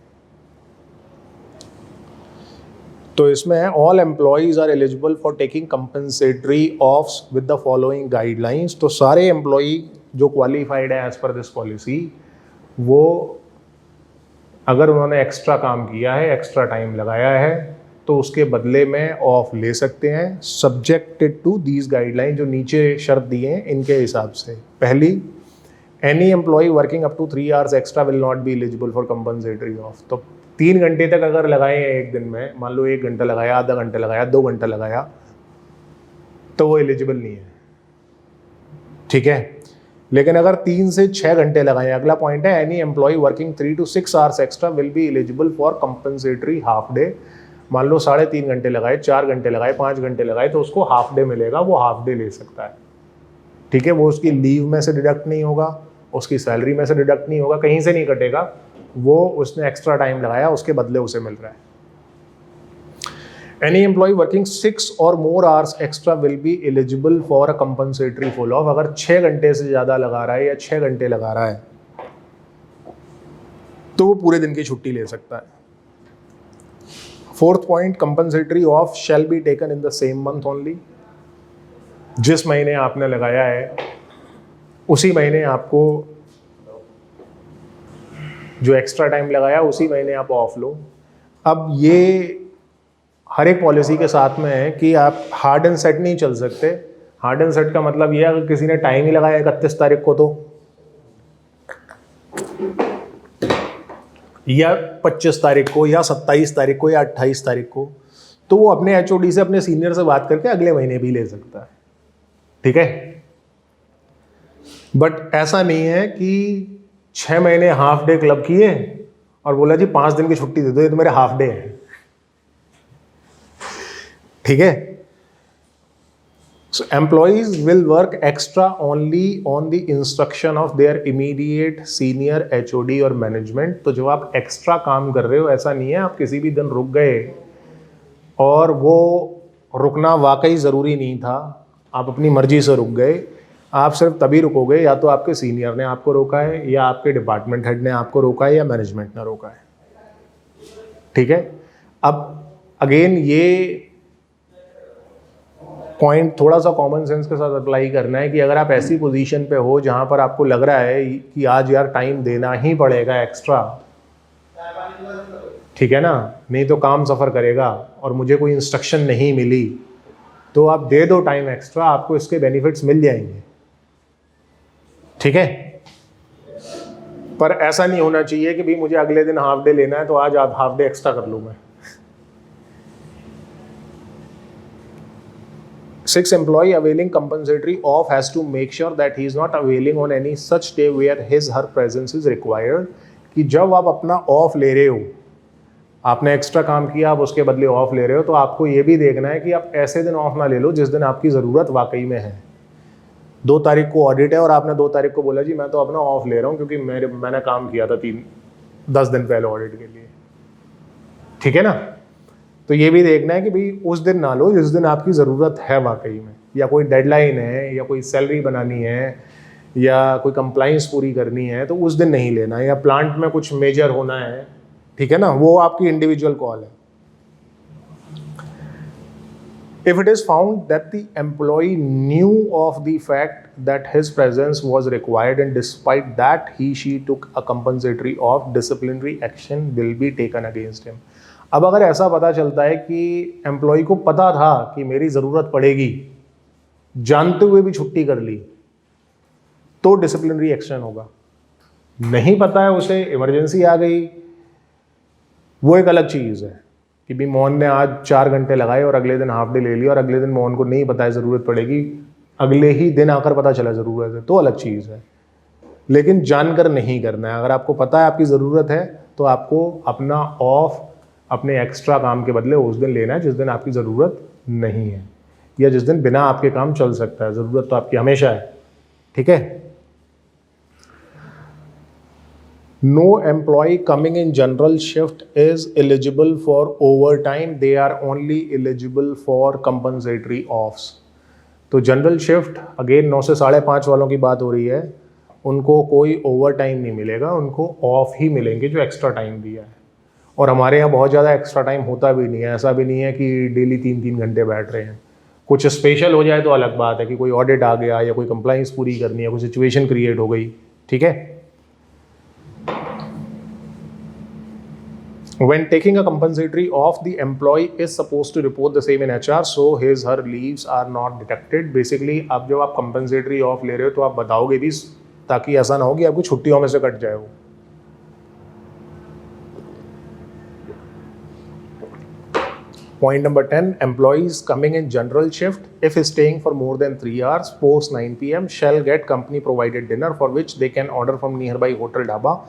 तो इसमें है all employees are eligible for taking compensatory offs with the following guidelines. तो सारे एम्प्लॉई जो क्वालिफाइड है एज पर दिस पॉलिसी, वो अगर उन्होंने एक्स्ट्रा काम किया है, एक्स्ट्रा टाइम लगाया है, तो उसके बदले में ऑफ ले सकते हैं, सब्जेक्टेड टू दीज गाइडलाइन। जो नीचे शर्त दिए हैं इनके हिसाब से। पहली, any employee working up to 3 hours extra will not be eligible for compensatory off. तो 3 घंटे तक अगर लगाए हैं एक दिन में, मान लो 1 घंटा लगाया, आधा घंटा लगाया, 2 घंटा लगाया, तो वो एलिजिबल नहीं है, ठीक है। लेकिन अगर 3 से 6 घंटे लगाए, अगला पॉइंट है any employee working 3 to 6 hours extra will be eligible for compensatory half day. मान लो 3.5 घंटे लगाए, 4 घंटे लगाए, 5 घंटे लगाए, तो उसको हाफ डे मिलेगा, वो हाफ डे ले सकता है, ठीक है। वो उसकी लीव में से डिडक्ट नहीं होगा, उसकी सैलरी में से डिडक्ट नहीं होगा, कहीं से नहीं कटेगा, वो उसने एक्स्ट्रा टाइम लगाया उसके बदले उसे मिल रहा है। Any employee working 6 or more hours extra will be eligible for a compensatory full off। अगर 6 घंटे से ज़्यादा लगा रहा है या 6 घंटे लगा रहा है तो वो पूरे दिन की छुट्टी ले सकता है। Fourth point, compensatory of shall be taken in the same month only. जिस महीने आपने लगाया है उसी महीने आपको जो एक्स्ट्रा टाइम लगाया उसी महीने आप ऑफ लो। अब ये हर एक पॉलिसी के साथ में है कि आप हार्ड एंड सेट नहीं चल सकते। हार्ड एंड सेट का मतलब ये है अगर किसी ने टाइम ही लगाया 31 तारीख को तो, या 25 तारीख को या 27 तारीख को या 28 तारीख को, तो वो अपने एचओडी से अपने सीनियर से बात करके अगले महीने भी ले सकता है, ठीक है। बट ऐसा नहीं है कि 6 महीने हाफ डे क्लब किए और बोला जी 5 दिन की छुट्टी दे दो, ये तो मेरे हाफ डे है, ठीक है। So employees will work extra only on the instruction of their immediate senior HOD और management। तो जब आप एक्स्ट्रा काम कर रहे हो, ऐसा नहीं है आप किसी भी दिन रुक गए और वो रुकना वाकई ज़रूरी नहीं था, आप अपनी मर्जी से रुक गए। आप सिर्फ तभी रुकोगे या तो आपके सीनियर ने आपको रोका है, या आपके डिपार्टमेंट हेड ने आपको रोका है, या मैनेजमेंट ने रोका है, ठीक है। अब अगेन ये पॉइंट थोड़ा सा कॉमन सेंस के साथ अप्लाई करना है कि अगर आप ऐसी पोजीशन पे हो जहां पर आपको लग रहा है कि आज यार टाइम देना ही पड़ेगा एक्स्ट्रा, ठीक है ना, नहीं तो काम सफ़र करेगा और मुझे कोई इंस्ट्रक्शन नहीं मिली, तो आप दे दो टाइम एक्स्ट्रा, आपको इसके बेनिफिट्स मिल जाएंगे, ठीक है। पर ऐसा नहीं होना चाहिए कि भाई मुझे अगले दिन हाफ डे लेना है तो आज आप हाफ डे एक्स्ट्रा कर लूँ मैं। 6, employee availing compensatory off has to make sure that he is not availing on any such day where her presence is required। कि जब आप अपना ऑफ ले रहे हो, आपने एक्स्ट्रा काम किया, आप उसके बदले ऑफ ले रहे हो, तो आपको ये भी देखना है कि आप ऐसे दिन ऑफ ना ले लो जिस दिन आपकी ज़रूरत वाकई में है। 2 तारीख को ऑडिट है और आपने 2 तारीख को बोला जी मैं तो अपना ऑफ ले रहा हूँ क्योंकि मैंने काम किया था 10 दिन पहले ऑडिट के लिए, ठीक है ना। तो ये भी देखना है कि भाई उस दिन ना लो जिस दिन आपकी ज़रूरत है वाकई में, या कोई डेडलाइन है, या कोई सैलरी बनानी है, या कोई कंप्लाइंस पूरी करनी है, तो उस दिन नहीं लेना, या प्लांट में कुछ मेजर होना है, ठीक है ना, वो आपकी इंडिविजुअल कॉल है। If it is found that the employee knew of the fact that his presence was required and despite that she took a compensatory off, disciplinary action will be taken against him। अब अगर ऐसा पता चलता है कि employ को पता था कि मेरी ज़रूरत पड़ेगी, जानते हुए भी छुट्टी कर ली, तो डिसिप्लिनरी एक्शन होगा। नहीं पता है उसे, इमरजेंसी आ गई, वो एक अलग चीज़ है कि भी मोहन ने आज 4 घंटे लगाए और अगले दिन हाफ डे ले लिया और अगले दिन मोहन को नहीं पता है ज़रूरत पड़ेगी, अगले ही दिन आकर पता चला ज़रूरत है, तो अलग चीज़ है। लेकिन जानकर नहीं करना है। अगर आपको पता है आपकी ज़रूरत है तो आपको अपना ऑफ अपने एक्स्ट्रा काम के बदले उस दिन लेना है जिस दिन आपकी ज़रूरत नहीं है, या जिस दिन बिना आपके काम चल सकता है। ज़रूरत तो आपकी हमेशा है, ठीक है। No employee coming in general shift is eligible for overtime, they are only eligible for compensatory offs। तो जनरल शिफ्ट अगेन 9 से 5:30 वालों की बात हो रही है, उनको कोई ओवर टाइम नहीं मिलेगा, उनको ऑफ ही मिलेंगे जो एक्स्ट्रा टाइम दिया है। और हमारे यहाँ बहुत ज़्यादा एक्स्ट्रा टाइम होता भी नहीं है, ऐसा भी नहीं है कि डेली 3-3 घंटे बैठ रहे हैं। कुछ स्पेशल हो जाए तो अलग बात है कि कोई ऑडिट आ गया या कोई कंप्लाइंस पूरी करनी है, कोई सिचुएशन क्रिएट हो गई, ठीक है। When taking a compensatory off, the employee is supposed to report the same in HR, so her leaves are not deducted। Basically, अब जब आप compensatory off ले रहे हो तो आप बताओगे भी, ताकि ऐसा ना हो कि आपको छुट्टियों में से कट जाए वो। Point number 10, employees coming in general shift, if staying for more than 3 hours post 9 PM, shall get company provided dinner for which they can order from nearby hotel dhaba,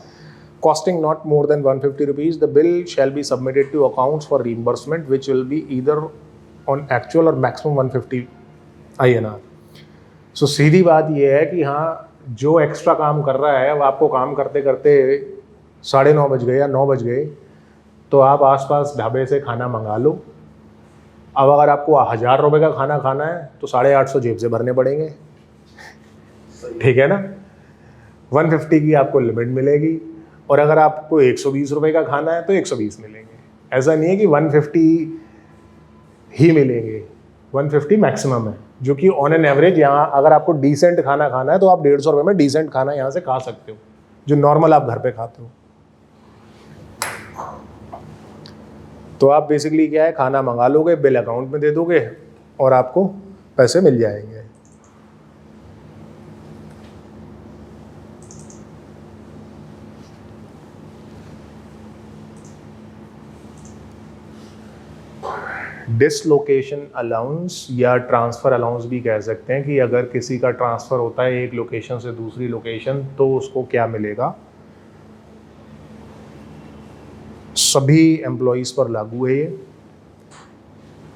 costing not more than 150 rupees। The bill shall be submitted to accounts for reimbursement, which will be either on actual or maximum 150 INR। So सीधी बात ये है कि हाँ, जो extra काम कर रहा है वो आपको काम करते करते 9:30 बज गए या 9 बज गए, तो आप आसपास ढाबे से खाना मंगा लो। अब अगर आपको 1000 रुपये का खाना खाना है तो 850 जेब से भरने पड़ेंगे, ठीक है ना। 150 की आपको लिमिट मिलेगी और अगर आपको 120 रुपये का खाना है तो 120 मिलेंगे। ऐसा नहीं है कि 150 ही मिलेंगे, 150 मैक्सिमम है, जो कि ऑन एन एवरेज यहाँ अगर आपको डिसेंट खाना खाना है तो आप 150 रुपये में डिसेंट खाना यहाँ से खा सकते हो, जो नॉर्मल आप घर पे खाते हो। तो आप बेसिकली क्या है, खाना मंगा लोगे, बिल अकाउंट में दे दोगे और आपको पैसे मिल जाएंगे। डिसलोकेशन अलाउंस या ट्रांसफ़र अलाउंस भी कह सकते हैं कि अगर किसी का ट्रांसफ़र होता है एक लोकेशन से दूसरी लोकेशन तो उसको क्या मिलेगा। सभी एम्प्लॉयज़ पर लागू है ये।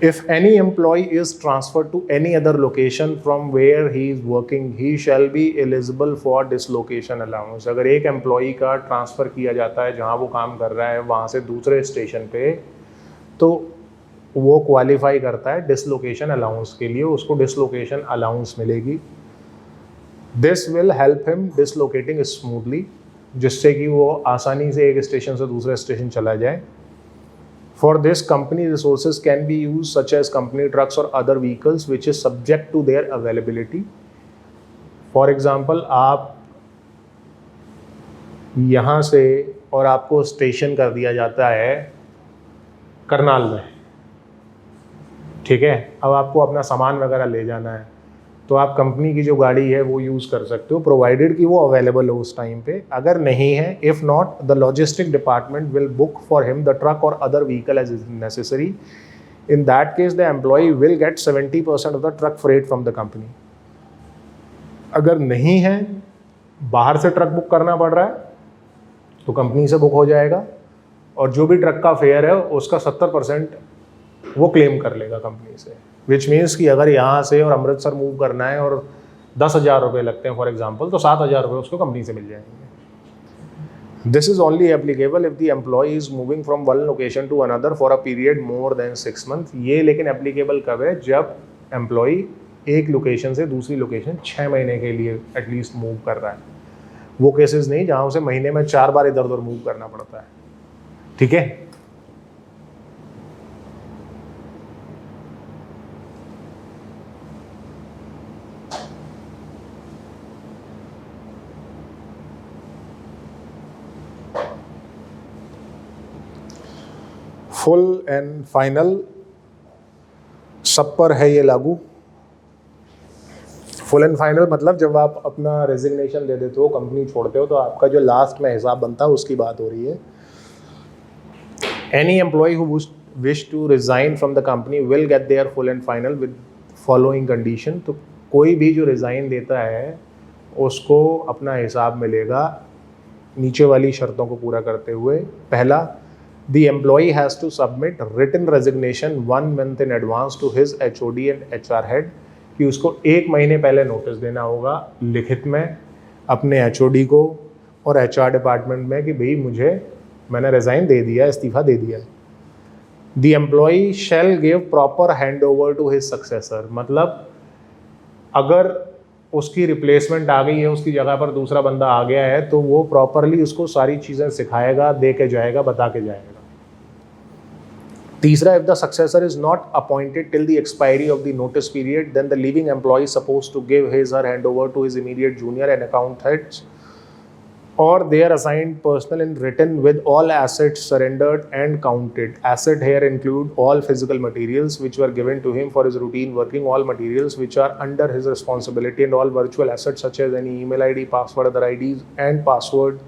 If any employee is transferred to any other location from where he is working he shall be eligible for dislocation allowance. अगर एक एम्प्लॉय का ट्रांसफ़र किया जाता है जहां वो काम कर रहा है वहां से दूसरे स्टेशन पे, तो वो क्वालिफाई करता है डिसलोकेशन अलाउंस के लिए, उसको डिसलोकेशन अलाउंस मिलेगी। This will help him dislocating smoothly, जिससे कि वो आसानी से एक स्टेशन से दूसरे स्टेशन चला जाए। For this company resources can be use such as company trucks और other vehicles which is subject to their availability. For example, आप यहाँ से और आपको स्टेशन कर दिया जाता है करनाल में, ठीक है। अब आपको अपना सामान वगैरह ले जाना है तो आप कंपनी की जो गाड़ी है वो यूज़ कर सकते हो, प्रोवाइडेड कि वो अवेलेबल हो उस टाइम पे। अगर नहीं है, if not, the logistic department will book for him the truck और other vehicle as is necessary. In that case the employee will get 70% of the truck freight from the company. अगर नहीं है, बाहर से ट्रक बुक करना पड़ रहा है तो कंपनी से बुक हो जाएगा और जो भी ट्रक का फेयर है उसका 70% वो क्लेम कर लेगा कंपनी से। विच मीन्स कि अगर यहाँ से और अमृतसर मूव करना है और 10,000 रुपये लगते हैं फॉर एग्जांपल, तो 7,000 रुपये उसको कंपनी से मिल जाएंगे। This is only applicable if the employee is moving from one location to another for a period more than 6 month. ये लेकिन एप्लीकेबल कब है, जब एम्प्लॉय एक लोकेशन से दूसरी लोकेशन 6 महीने के लिए एटलीस्ट मूव कर रहा है। वो केसेस नहीं जहाँ उसे महीने में 4 बार इधर उधर मूव करना पड़ता है, ठीक है। फुल एंड फाइनल सब पर है ये लागू। फुल एंड फाइनल मतलब जब आप अपना रेजिग्नेशन दे देते हो, कंपनी छोड़ते हो, तो आपका जो लास्ट में हिसाब बनता है उसकी बात हो रही है। Any employee who wish to resign from the company will get their full and final with following condition. तो कोई भी जो रिज़ाइन देता है उसको अपना हिसाब मिलेगा नीचे वाली शर्तों को पूरा करते हुए। पहला, the employee has to submit written resignation 1 month in advance to his HOD and HR head, कि उसको 1 महीने पहले नोटिस देना होगा लिखित में अपने HOD को और HR डिपार्टमेंट में कि भाई मैंने रिज़ाइन दे दिया, इस्तीफ़ा दे दिया। The employee shall give proper handover to his successor, मतलब अगर उसकी रिप्लेसमेंट आ गई है, उसकी जगह पर दूसरा बंदा आ गया है, तो वो प्रॉपरली उसको सारी चीज़ें सिखाएगा, दे के जाएगा, बता के जाएगा। तीसरा, if the successor is not appointed till the expiry of the notice period, then the leaving employee suppose to give his her hand over to his immediate junior and account heads or their assigned personnel in written with all assets surrendered and counted. Asset here include all physical materials which were given to him for his routine working, all materials which are under his responsibility, and all virtual assets such as any email ID, password, other IDs and password,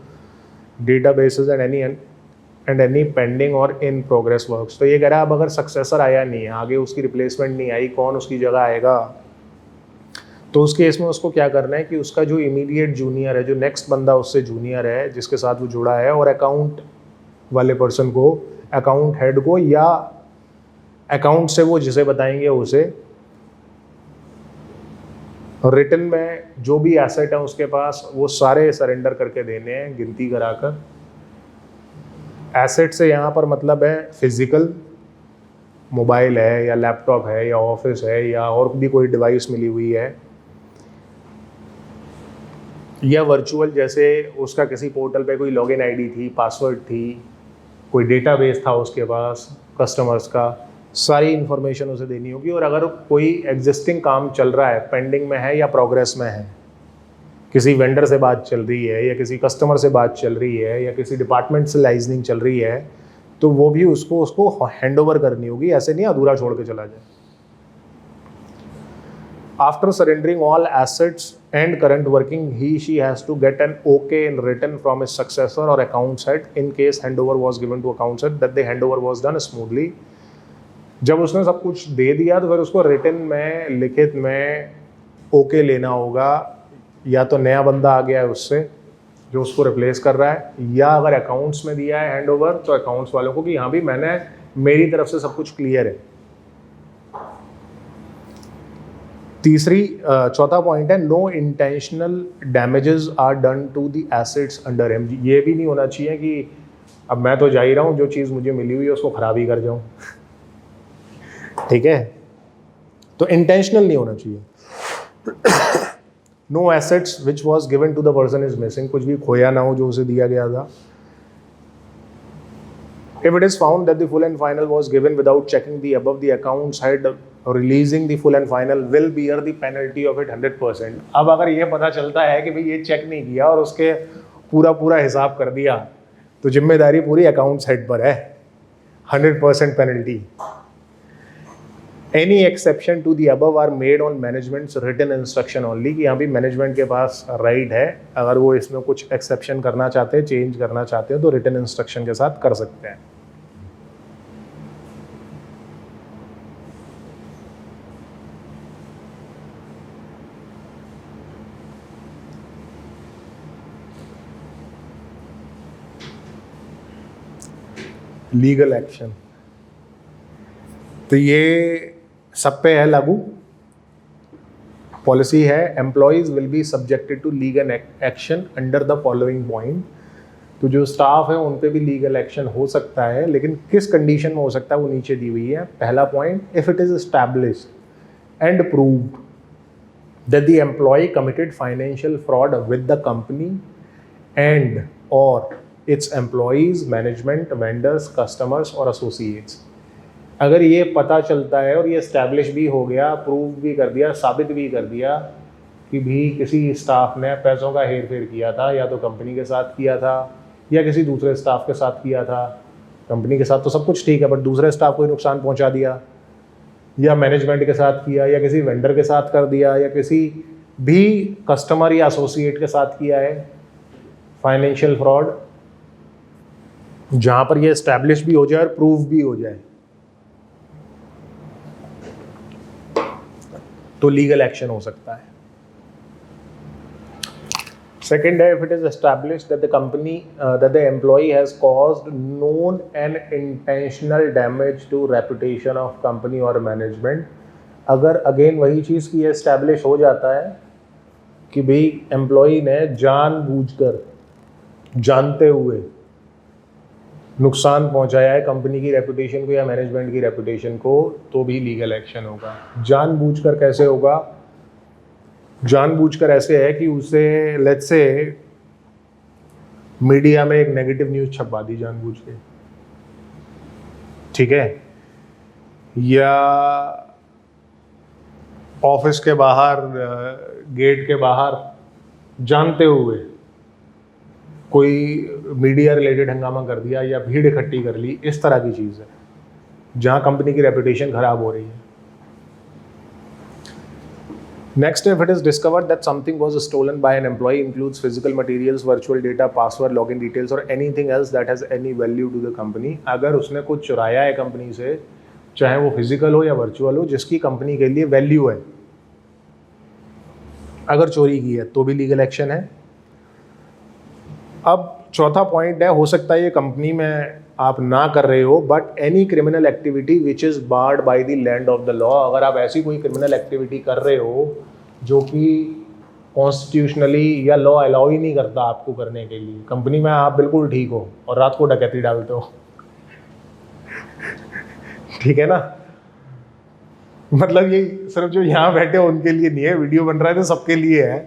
databases and any pending or in progress works. तो ये कह रहा है अब अगर successor आया नहीं है, आगे उसकी रिप्लेसमेंट नहीं आई, कौन उसकी जगह आएगा, तो उस केस में उसको क्या करना है कि उसका जो इमीडिएट जूनियर है, जो नेक्स्ट बंदा उससे जूनियर है जिसके साथ वो जुड़ा है, और अकाउंट वाले पर्सन को, अकाउंट हेड को, या अकाउंट से वो जिसे बताएंगे उसे, रिटन में जो भी एसेट है उसके पास वो सारे सरेंडर करके देने हैं गिनती कराकर। एसेट से यहाँ पर मतलब है फिजिकल, मोबाइल है या लैपटॉप है या ऑफिस है या और भी कोई डिवाइस मिली हुई है, या वर्चुअल, जैसे उसका किसी पोर्टल पे कोई लॉगिन आईडी थी, पासवर्ड थी, कोई डेटाबेस था उसके पास कस्टमर्स का, सारी इन्फॉर्मेशन उसे देनी होगी। और अगर कोई एग्जिस्टिंग काम चल रहा है, पेंडिंग में है या प्रोग्रेस में है, किसी वेंडर से बात चल रही है या किसी कस्टमर से बात चल रही है या किसी डिपार्टमेंट से लाइजनिंग चल रही है, तो वो भी उसको हैंड ओवर करनी होगी, ऐसे नहीं अधूरा छोड़ के चला जाए। After surrendering all assets and current working, she has to get an okay in written from his successor or accounts head in case handover was given to accounts head that the handover was done smoothly. जब उसने सब कुछ दे दिया तो फिर उसको written में, लिखित में ओके लेना होगा, या तो नया बंदा आ गया है उससे जो उसको रिप्लेस कर रहा है, या अगर अकाउंट्स में दिया है हैंडओवर तो अकाउंट्स वालों को कि हाँ भी मैंने, मेरी तरफ से सब कुछ क्लियर है। चौथा पॉइंट है no intentional damages are done to the assets under him. ये भी नहीं होना चाहिए कि अब मैं तो जा ही रहा हूँ, जो चीज़ मुझे मिली हुई है उसको खराब ही कर जाऊँ। ठीक है, तो इंटेंशनल नहीं होना चाहिए। No assets which was given to the person is missing, कुछ भी खोया ना हो जो उसे दिया गया था। If it is found that the full and final was given without checking the above, the accounts head releasing the full and final will bear the penalty of it 100%। अब अगर ये पता चलता है कि भाई ये चेक नहीं किया और उसके पूरा हिसाब कर दिया, तो जिम्मेदारी पूरी अकाउंट्स हेड पर है, 100% penalty. Any exception to the above are made on management's written instruction only, कि यहाँ भी मैनेजमेंट के पास राइट है, अगर वो इसमें कुछ एक्सेप्शन करना चाहते हैं, चेंज करना चाहते हैं, तो रिटन इंस्ट्रक्शन के साथ कर सकते हैं। लीगल एक्शन, तो ये सब पे है लागू। पॉलिसी है employees will be subjected to legal action under the following point. तो जो स्टाफ है उन पे भी लीगल एक्शन हो सकता है, लेकिन किस कंडीशन में हो सकता है वो नीचे दी हुई है। पहला point, if it is established and proved that the employee committed financial fraud with the company and और its employees, management, vendors, customers और एसोसिएट्स। अगर ये पता चलता है और ये एस्टैब्लिश भी हो गया, प्रूव भी कर दिया, साबित भी कर दिया कि भी किसी स्टाफ ने पैसों का हेर फेर किया था, या तो कंपनी के साथ किया था या किसी दूसरे स्टाफ के साथ किया था। कंपनी के साथ तो सब कुछ ठीक है, बट दूसरे स्टाफ को ही नुकसान पहुंचा दिया, या मैनेजमेंट के साथ किया, या किसी वेंडर के साथ कर दिया, या किसी भी कस्टमर या एसोसिएट के साथ किया है फाइनेंशियल फ्रॉड, जहाँ पर ये एस्टैब्लिश भी हो जाए और प्रूव भी हो जाए, तो लीगल एक्शन हो सकता है। सेकेंड है, if it is established that the company that the employee has caused known and intentional damage to reputation of company और मैनेजमेंट। अगर अगेन वही चीज़ की एस्टैब्लिश हो जाता है कि भाई एम्प्लॉय ने जानबूझकर, जानते हुए नुकसान पहुंचाया है कंपनी की रेपुटेशन को या मैनेजमेंट की रेपुटेशन को, तो भी लीगल एक्शन होगा। जानबूझकर कैसे होगा? जानबूझकर ऐसे है कि उसे लेट्स से मीडिया में एक नेगेटिव न्यूज़ छपवा दी जानबूझ के, ठीक है, या ऑफिस के बाहर, गेट के बाहर जानते हुए कोई मीडिया रिलेटेड हंगामा कर दिया या भीड़ इकट्ठी कर ली, इस तरह की चीज़ है जहां कंपनी की रेपुटेशन खराब हो रही है। Next, if it is discovered that something was stolen by an employee includes physical materials, virtual data, password, login details और anything else that has any value to the company. अगर उसने कुछ चुराया है कंपनी से, चाहे वो फिजिकल हो या वर्चुअल हो, जिसकी कंपनी के लिए वैल्यू है, अगर चोरी की है तो भी लीगल एक्शन है। अब चौथा पॉइंट है, हो सकता है ये कंपनी में आप ना कर रहे हो, but any criminal activity which is barred by the land of the law. अगर आप ऐसी कोई क्रिमिनल एक्टिविटी कर रहे हो जो कि कॉन्स्टिट्यूशनली या लॉ अलाउ ही नहीं करता आपको करने के लिए, कंपनी में आप बिल्कुल ठीक हो और रात को डकैती डालते हो, ठीक है ना, मतलब ये सिर्फ जो यहाँ बैठे हो उनके लिए नहीं है, वीडियो बन रहा है तो सबके लिए है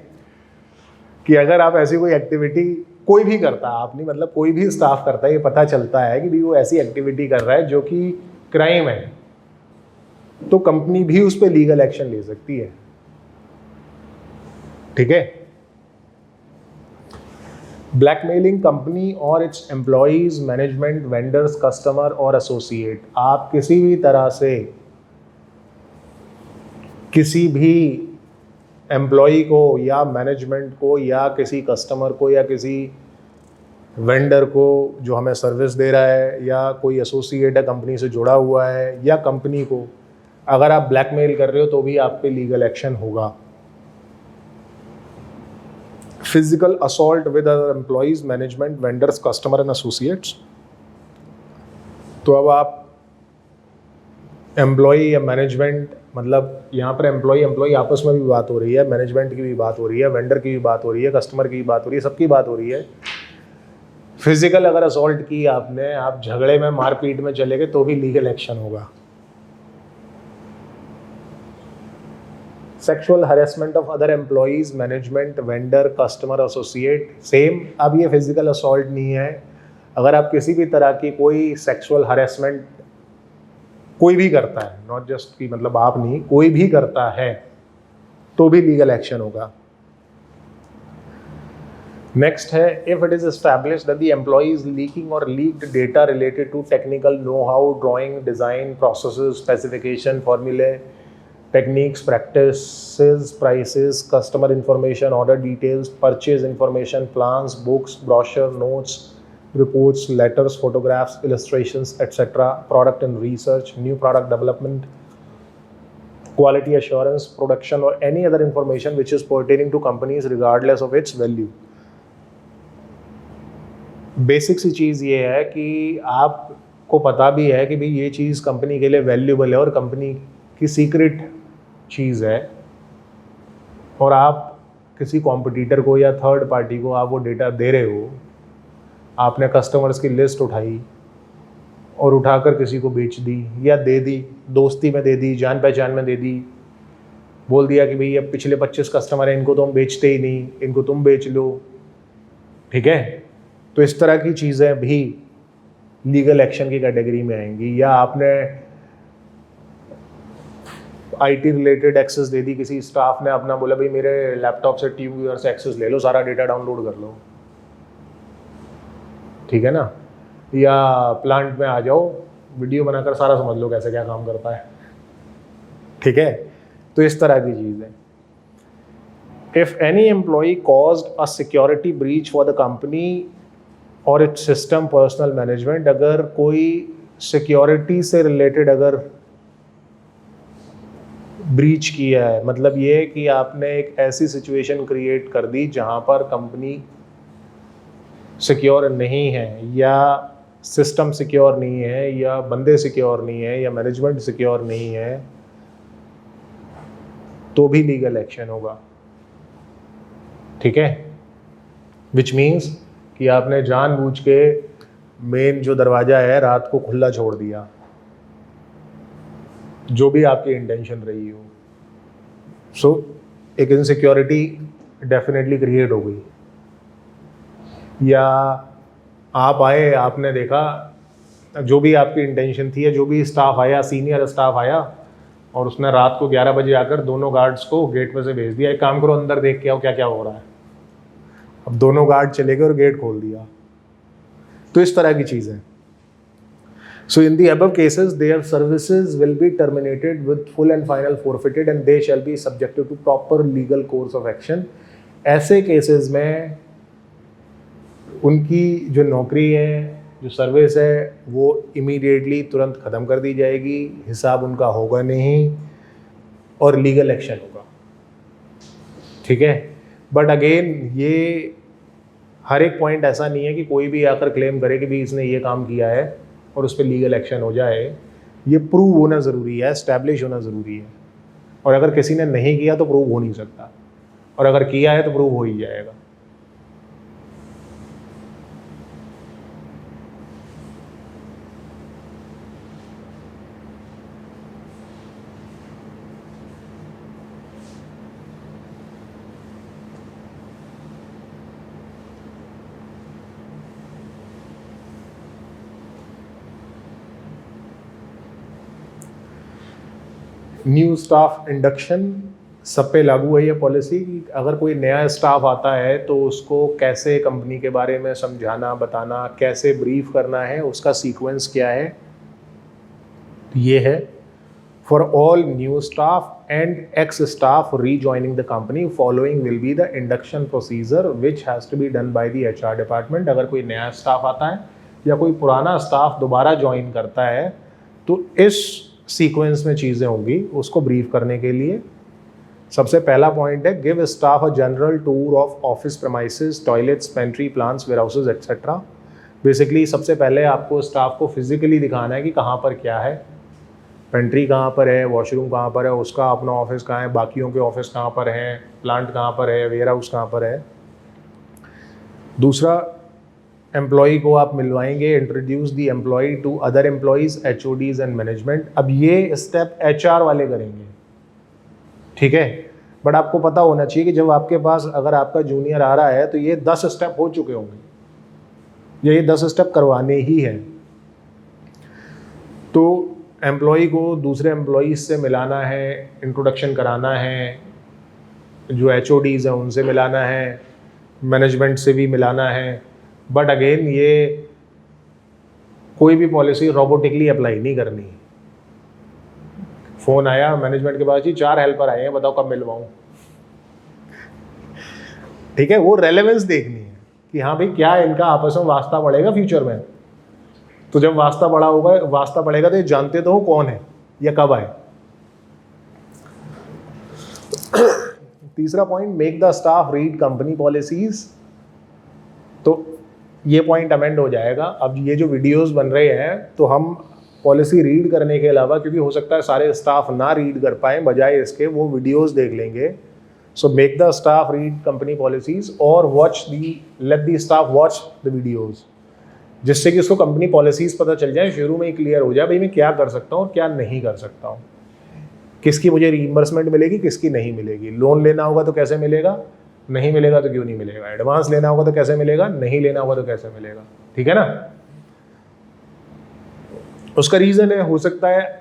कि अगर आप ऐसी कोई एक्टिविटी कोई भी करता है, आप नहीं मतलब कोई भी स्टाफ करता है, ये पता चलता है कि भी वो ऐसी एक्टिविटी कर रहा है जो कि क्राइम है, तो कंपनी भी उस पर लीगल एक्शन ले सकती है। ठीक है। ब्लैकमेलिंग कंपनी और its employees, management, vendors, customer और एसोसिएट। आप किसी भी तरह से किसी भी एम्प्लॉई को या मैनेजमेंट को या किसी कस्टमर को या किसी वेंडर को जो हमें सर्विस दे रहा है या कोई एसोसिएट है कंपनी से जुड़ा हुआ है या कंपनी को अगर आप ब्लैकमेल कर रहे हो तो भी आप पे लीगल एक्शन होगा। Physical assault with other employees, management, vendors, customer and associates. तो अब आप एम्प्लॉई या मैनेजमेंट, मतलब यहाँ पर एम्प्लॉई आपस में भी बात हो रही है, मैनेजमेंट की भी बात हो रही है, वेंडर की भी बात हो रही है, कस्टमर की भी बात हो रही है, सबकी बात हो रही है। फिजिकल अगर असॉल्ट की आपने, आप झगड़े में मारपीट में चले गए तो भी लीगल एक्शन होगा। Sexual harassment of other employees, management, vendor, customer, associate, same. अब ये फिजिकल असॉल्ट नहीं है, अगर आप किसी भी तरह की कोई सेक्सुअल हरेसमेंट कोई भी करता है, नॉट जस्ट कि मतलब आप नहीं, कोई भी करता है तो भी लीगल एक्शन होगा। नेक्स्ट है, if it is established that the employee is leaking और leaked data related to technical know how, drawing, design, processes, specification, formulae, techniques, practices, prices, customer information, order details, purchase information, plans, books, brochure, notes, reports, letters, photographs, illustrations, etc., product and research, new product development, quality assurance, production, or any other information which is pertaining to companies regardless of its value. Basic सी चीज़ ये है कि आपको पता भी है कि भाई ये चीज़ कंपनी के लिए वैल्यूबल है और कंपनी की सीक्रेट चीज़ है, और आप किसी कॉम्पिटिटर को या थर्ड पार्टी को आप वो डेटा दे रहे हो, आपने कस्टमर्स की लिस्ट उठाई और उठाकर किसी को बेच दी या दे दी, दोस्ती में दे दी, जान पहचान में दे दी, बोल दिया कि भाई अब पिछले 25 कस्टमर हैं, इनको तो हम बेचते ही नहीं, इनको तुम बेच लो। ठीक है, तो इस तरह की चीज़ें भी लीगल एक्शन की कैटेगरी में आएंगी। या आपने आईटी रिलेटेड एक्सेस दे दी, किसी स्टाफ ने अपना बोला भाई मेरे लैपटॉप से टीम व्यूअर से एक्सेस ले लो, सारा डेटा डाउनलोड कर लो, ठीक है ना, या प्लांट में आ जाओ, वीडियो बनाकर सारा समझ लो कैसे क्या काम करता है। ठीक है, तो इस तरह की चीज़ है। If any employee caused a security breach for the company और इट्स सिस्टम, पर्सनल, मैनेजमेंट, अगर कोई सिक्योरिटी से रिलेटेड अगर ब्रीच किया है, मतलब ये कि आपने एक ऐसी सिचुएशन क्रिएट कर दी जहां पर कंपनी सिक्योर नहीं है या सिस्टम सिक्योर नहीं है या बंदे सिक्योर नहीं है या मैनेजमेंट सिक्योर नहीं है, तो भी लीगल एक्शन होगा। ठीक है, विच मीन्स कि आपने जानबूझ के मेन जो दरवाज़ा है रात को खुला छोड़ दिया, जो भी आपकी इंटेंशन रही हो। सो एक इनसिक्योरिटी डेफिनेटली क्रिएट हो गई। या आप आए, आपने देखा जो भी आपकी इंटेंशन थी, या जो भी स्टाफ आया, सीनियर स्टाफ आया, और उसने रात को 11 बजे आकर दोनों गार्ड्स को गेट पे से भेज दिया, एक काम करो अंदर देख के आओ क्या क्या हो रहा है। अब दोनों गार्ड चले गए और गेट खोल दिया। तो इस तरह की चीज़ है। So in the above cases, their services will be terminated with full and final forfeited and they shall be subjected to proper legal course of action. ऐसे केसेस में उनकी जो नौकरी है, जो सर्विस है, वो इमीडिएटली तुरंत ख़त्म कर दी जाएगी, हिसाब उनका होगा नहीं और लीगल एक्शन होगा। ठीक है, बट अगेन ये हर एक पॉइंट ऐसा नहीं है कि कोई भी आकर क्लेम करे कि भी इसने ये काम किया है और उस पर लीगल एक्शन हो जाए। ये प्रूव होना ज़रूरी है, एस्टैब्लिश होना ज़रूरी है, और अगर किसी ने नहीं किया तो प्रूव हो नहीं सकता, और अगर किया है तो प्रूव हो ही जाएगा। न्यू स्टाफ इंडक्शन सब पे लागू है ये पॉलिसी कि अगर कोई नया स्टाफ आता है तो उसको कैसे कंपनी के बारे में समझाना, बताना, कैसे ब्रीफ करना है, उसका सीक्वेंस क्या है, ये है। For all new staff and ex staff rejoining the company following will be the induction procedure which has to be done by the HR department. अगर कोई नया स्टाफ आता है या कोई पुराना स्टाफ दोबारा ज्वाइन करता है तो इस सीक्वेंस में चीज़ें होंगी उसको ब्रीफ करने के लिए। सबसे पहला पॉइंट है give staff a general tour of office premises, toilets, pantry, plants, warehouses etcetera. Basically सबसे पहले आपको स्टाफ को फिजिकली दिखाना है कि कहाँ पर क्या है, पेंट्री कहाँ पर है, वॉशरूम कहाँ पर है, उसका अपना ऑफिस कहाँ है, बाकियों के ऑफिस कहाँ पर हैं, प्लांट कहाँ पर है, वेयरहाउस कहाँ पर है। दूसरा, एम्प्लॉई को आप मिलवाएंगे, introduce the employee to other employees, HODs and management. अब ये स्टेप HR वाले करेंगे, ठीक है, बट आपको पता होना चाहिए कि जब आपके पास अगर आपका जूनियर आ रहा है तो ये 10 स्टेप हो चुके होंगे, ये 10 स्टेप करवाने ही हैं। तो एम्प्लॉई को दूसरे एम्प्लॉइज से मिलाना है, इंट्रोडक्शन कराना है, जो HODs हैं उनसे मिलाना है, मैनेजमेंट से भी मिलाना है। बट अगेन ये कोई भी पॉलिसी रोबोटिकली अप्लाई नहीं करनी। फ़ोन आया मैनेजमेंट के पास, जी 4 हेल्पर आए हैं, बताओ कब मिलवाऊं, ठीक है, वो रेलेवेंस देखनी है कि हाँ भाई क्या इनका आपस में वास्ता पड़ेगा फ्यूचर में। तो जब वास्ता पड़ेगा तो ये जानते तो हो कौन है या कब आए। तीसरा point, make the staff read company policies. तो ये पॉइंट अमेंड हो जाएगा। अब ये जो वीडियोस बन रहे हैं तो हम पॉलिसी रीड करने के अलावा, क्योंकि हो सकता है सारे स्टाफ ना रीड कर पाएँ, बजाय इसके वो वीडियोस देख लेंगे। So make the staff read company policies और let the staff watch the videos, जिससे कि उसको कंपनी पॉलिसीज पता चल जाए, शुरू में ही क्लियर हो जाए भाई मैं क्या कर सकता हूँ और क्या नहीं कर सकता हूँ, किसकी मुझे रीइंबर्समेंट मिलेगी, किसकी नहीं मिलेगी। लोन लेना होगा तो कैसे मिलेगा, नहीं मिलेगा तो क्यों नहीं मिलेगा। एडवांस लेना होगा तो कैसे मिलेगा, नहीं लेना होगा तो कैसे मिलेगा, ठीक है ना। उसका रीज़न है, हो सकता है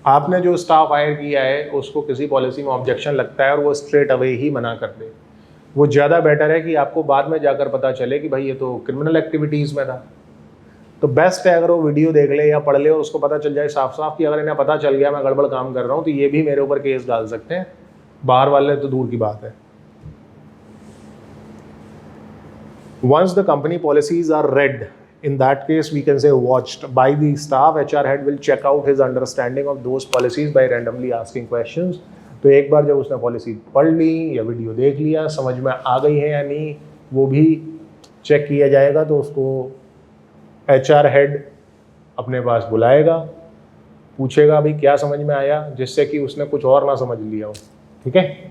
आपने जो स्टाफ हायर किया है उसको किसी पॉलिसी में ऑब्जेक्शन लगता है और वो स्ट्रेट अवे ही मना कर दे। वो ज़्यादा बेटर है कि आपको बाद में जाकर पता चले कि भाई ये तो क्रिमिनल एक्टिविटीज़ में था। तो बेस्ट है अगर वो वीडियो देख ले या पढ़ ले और उसको पता चल जाए साफ साफ कि अगर इन्हें पता चल गया मैं गड़बड़ काम कर रहा हूँ तो ये भी मेरे ऊपर केस डाल सकते हैं, बाहर वाले तो दूर की बात है। Once the company policies are read, in that case we can say watched by the staff, HR head will check out his understanding of those policies by randomly asking questions। तो एक बार जब उसने पॉलिसी पढ़ ली या video देख लिया, समझ में आ गई है या नहीं वो भी चेक किया जाएगा। तो उसको HR हेड अपने पास बुलाएगा, पूछेगा भाई क्या समझ में आया, जिससे कि उसने कुछ और ना समझ लिया हो, ठीक है।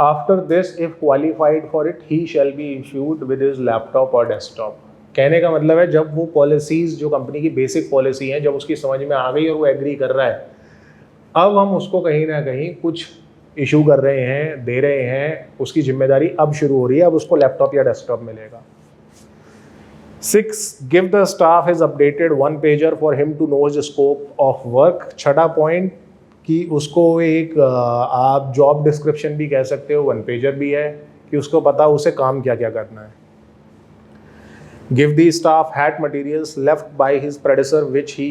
After this, if qualified for it, he shall be issued with his laptop or desktop। कहने का मतलब है जब वो पॉलिसीज़ जो कंपनी की बेसिक पॉलिसी हैं जब उसकी समझ में आ गई और वो एग्री कर रहा है, अब हम उसको कहीं ना कहीं कुछ इशू कर रहे हैं, दे रहे हैं, उसकी जिम्मेदारी अब शुरू हो रही है, अब उसको लैपटॉप या डेस्कटॉप मिलेगा। 6, give the staff his updated 1-pager for him to know the scope of work। छठा पॉइंट कि उसको एक आप जॉब डिस्क्रिप्शन भी कह सकते हो, 1-pager भी है कि उसको पता उसे काम क्या क्या करना है। Give the staff hat materials left by his predecessor which he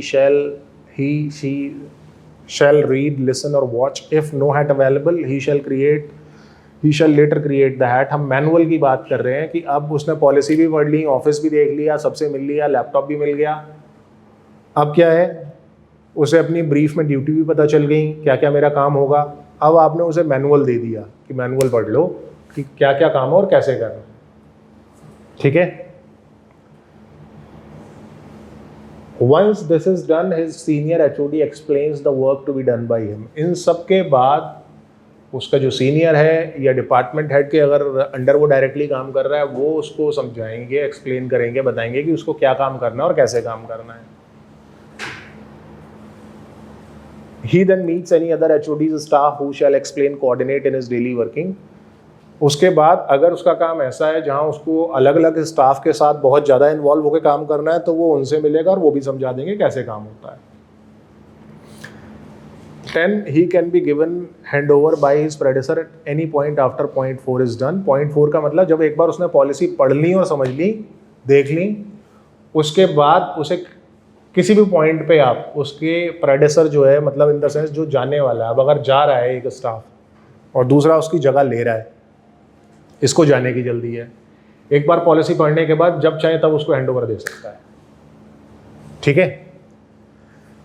shall read, listen और watch। if no hat available he shall later create the hat। हम मैनुअल की बात कर रहे हैं कि अब उसने पॉलिसी भी पढ़ ली, ऑफिस भी देख लिया, सबसे मिल लिया, लैपटॉप भी मिल गया। अब क्या है, उसे अपनी ब्रीफ में ड्यूटी भी पता चल गई, क्या क्या मेरा काम होगा। अब आपने उसे मैनुअल दे दिया कि मैनुअल पढ़ लो कि क्या क्या काम है और कैसे करना है, ठीक है। Once this is done, his senior HOD explains the work to be done by him। इन सब के बाद उसका जो सीनियर है या डिपार्टमेंट हेड के अगर अंडर वो डायरेक्टली काम कर रहा है वो उसको समझाएंगे, एक्सप्लेन करेंगे, बताएंगे कि उसको क्या काम करना है और कैसे काम करना है। He then meets any other HOD's staff who shall explain, coordinate in his daily working। उसके बाद अगर उसका काम ऐसा है जहाँ उसको अलग अलग स्टाफ के साथ बहुत ज़्यादा इन्वॉल्व होकर काम करना है तो वो उनसे मिलेगा और वो भी समझा देंगे कैसे काम होता है। 10 he can be given handover by his predecessor at any point after point 4 is done. point 4 का मतलब जब एक बार उसने पॉलिसी पढ़ ली और समझ ली, देख ली, उसके बाद उसे किसी भी पॉइंट पे आप उसके प्रेडेसर जो है, मतलब इन द सेंस जो जाने वाला है, अब अगर जा रहा है एक स्टाफ और दूसरा उसकी जगह ले रहा है, इसको जाने की जल्दी है, एक बार पॉलिसी पढ़ने के बाद जब चाहे तब उसको हैंडओवर दे सकता है। ठीक है,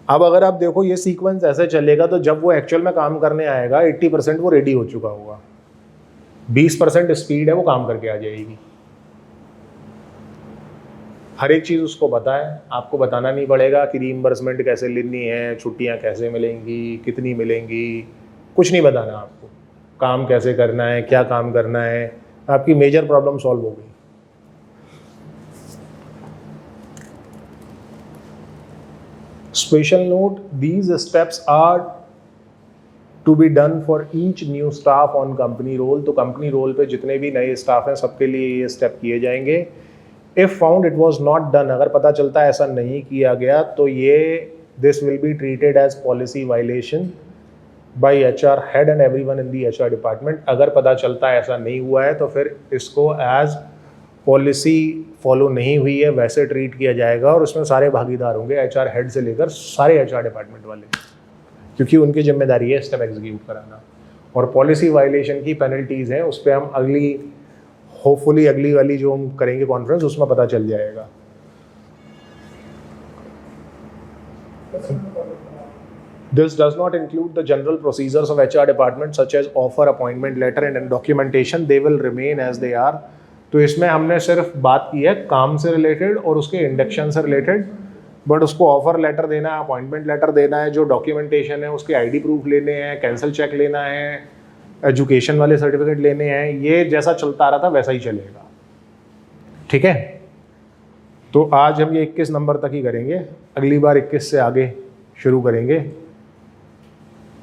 अब अगर आप देखो ये सीक्वेंस ऐसे चलेगा तो जब वो एक्चुअल में काम करने आएगा 80% वो रेडी हो चुका होगा, 20% स्पीड है वो काम करके आ जाएगी। हर एक चीज़ उसको पता है, आपको बताना नहीं पड़ेगा कि रीइंबर्समेंट कैसे लेनी है, छुट्टियां कैसे मिलेंगी, कितनी मिलेंगी, कुछ नहीं बताना आपको। काम कैसे करना है, क्या काम करना है, आपकी मेजर प्रॉब्लम सॉल्व हो गई। Special note, these steps are to be done for each new staff on company roll। तो कंपनी रोल पे जितने भी नए स्टाफ हैं सबके लिए ये स्टेप किए जाएंगे। If found it was not done, अगर पता चलता है ऐसा नहीं किया गया तो ये this will be treated as policy violation by HR head and everyone in the HR department। अगर पता चलता है ऐसा नहीं हुआ है तो फिर इसको as पॉलिसी फॉलो नहीं हुई है वैसे ट्रीट किया जाएगा और उसमें सारे भागीदार होंगे, HR हेड से लेकर सारे HR डिपार्टमेंट वाले, क्योंकि उनकी जिम्मेदारी है स्टेप एग्जीक्यूट कराना। और पॉलिसी वायलेशन की पेनल्टीज़ हैं, उस पर हम होपफुली अगली वाली जो हम करेंगे कॉन्फ्रेंस उसमें पता चल जाएगा। This does not include the general procedures of HR department such as offer, appointment letter and documentation। They will remain as they are। तो इसमें हमने सिर्फ बात की है काम से रिलेटेड और उसके इंडक्शन से रिलेटेड, बट उसको ऑफर लेटर देना है, अपॉइंटमेंट लेटर देना है, जो डॉक्यूमेंटेशन है उसके ID प्रूफ लेने हैं, कैंसिल चेक लेना है, एजुकेशन वाले सर्टिफिकेट लेने हैं, ये जैसा चलता आ रहा था वैसा ही चलेगा। ठीक है, तो आज हम ये 21 नंबर तक ही करेंगे, अगली बार 21 से आगे शुरू करेंगे।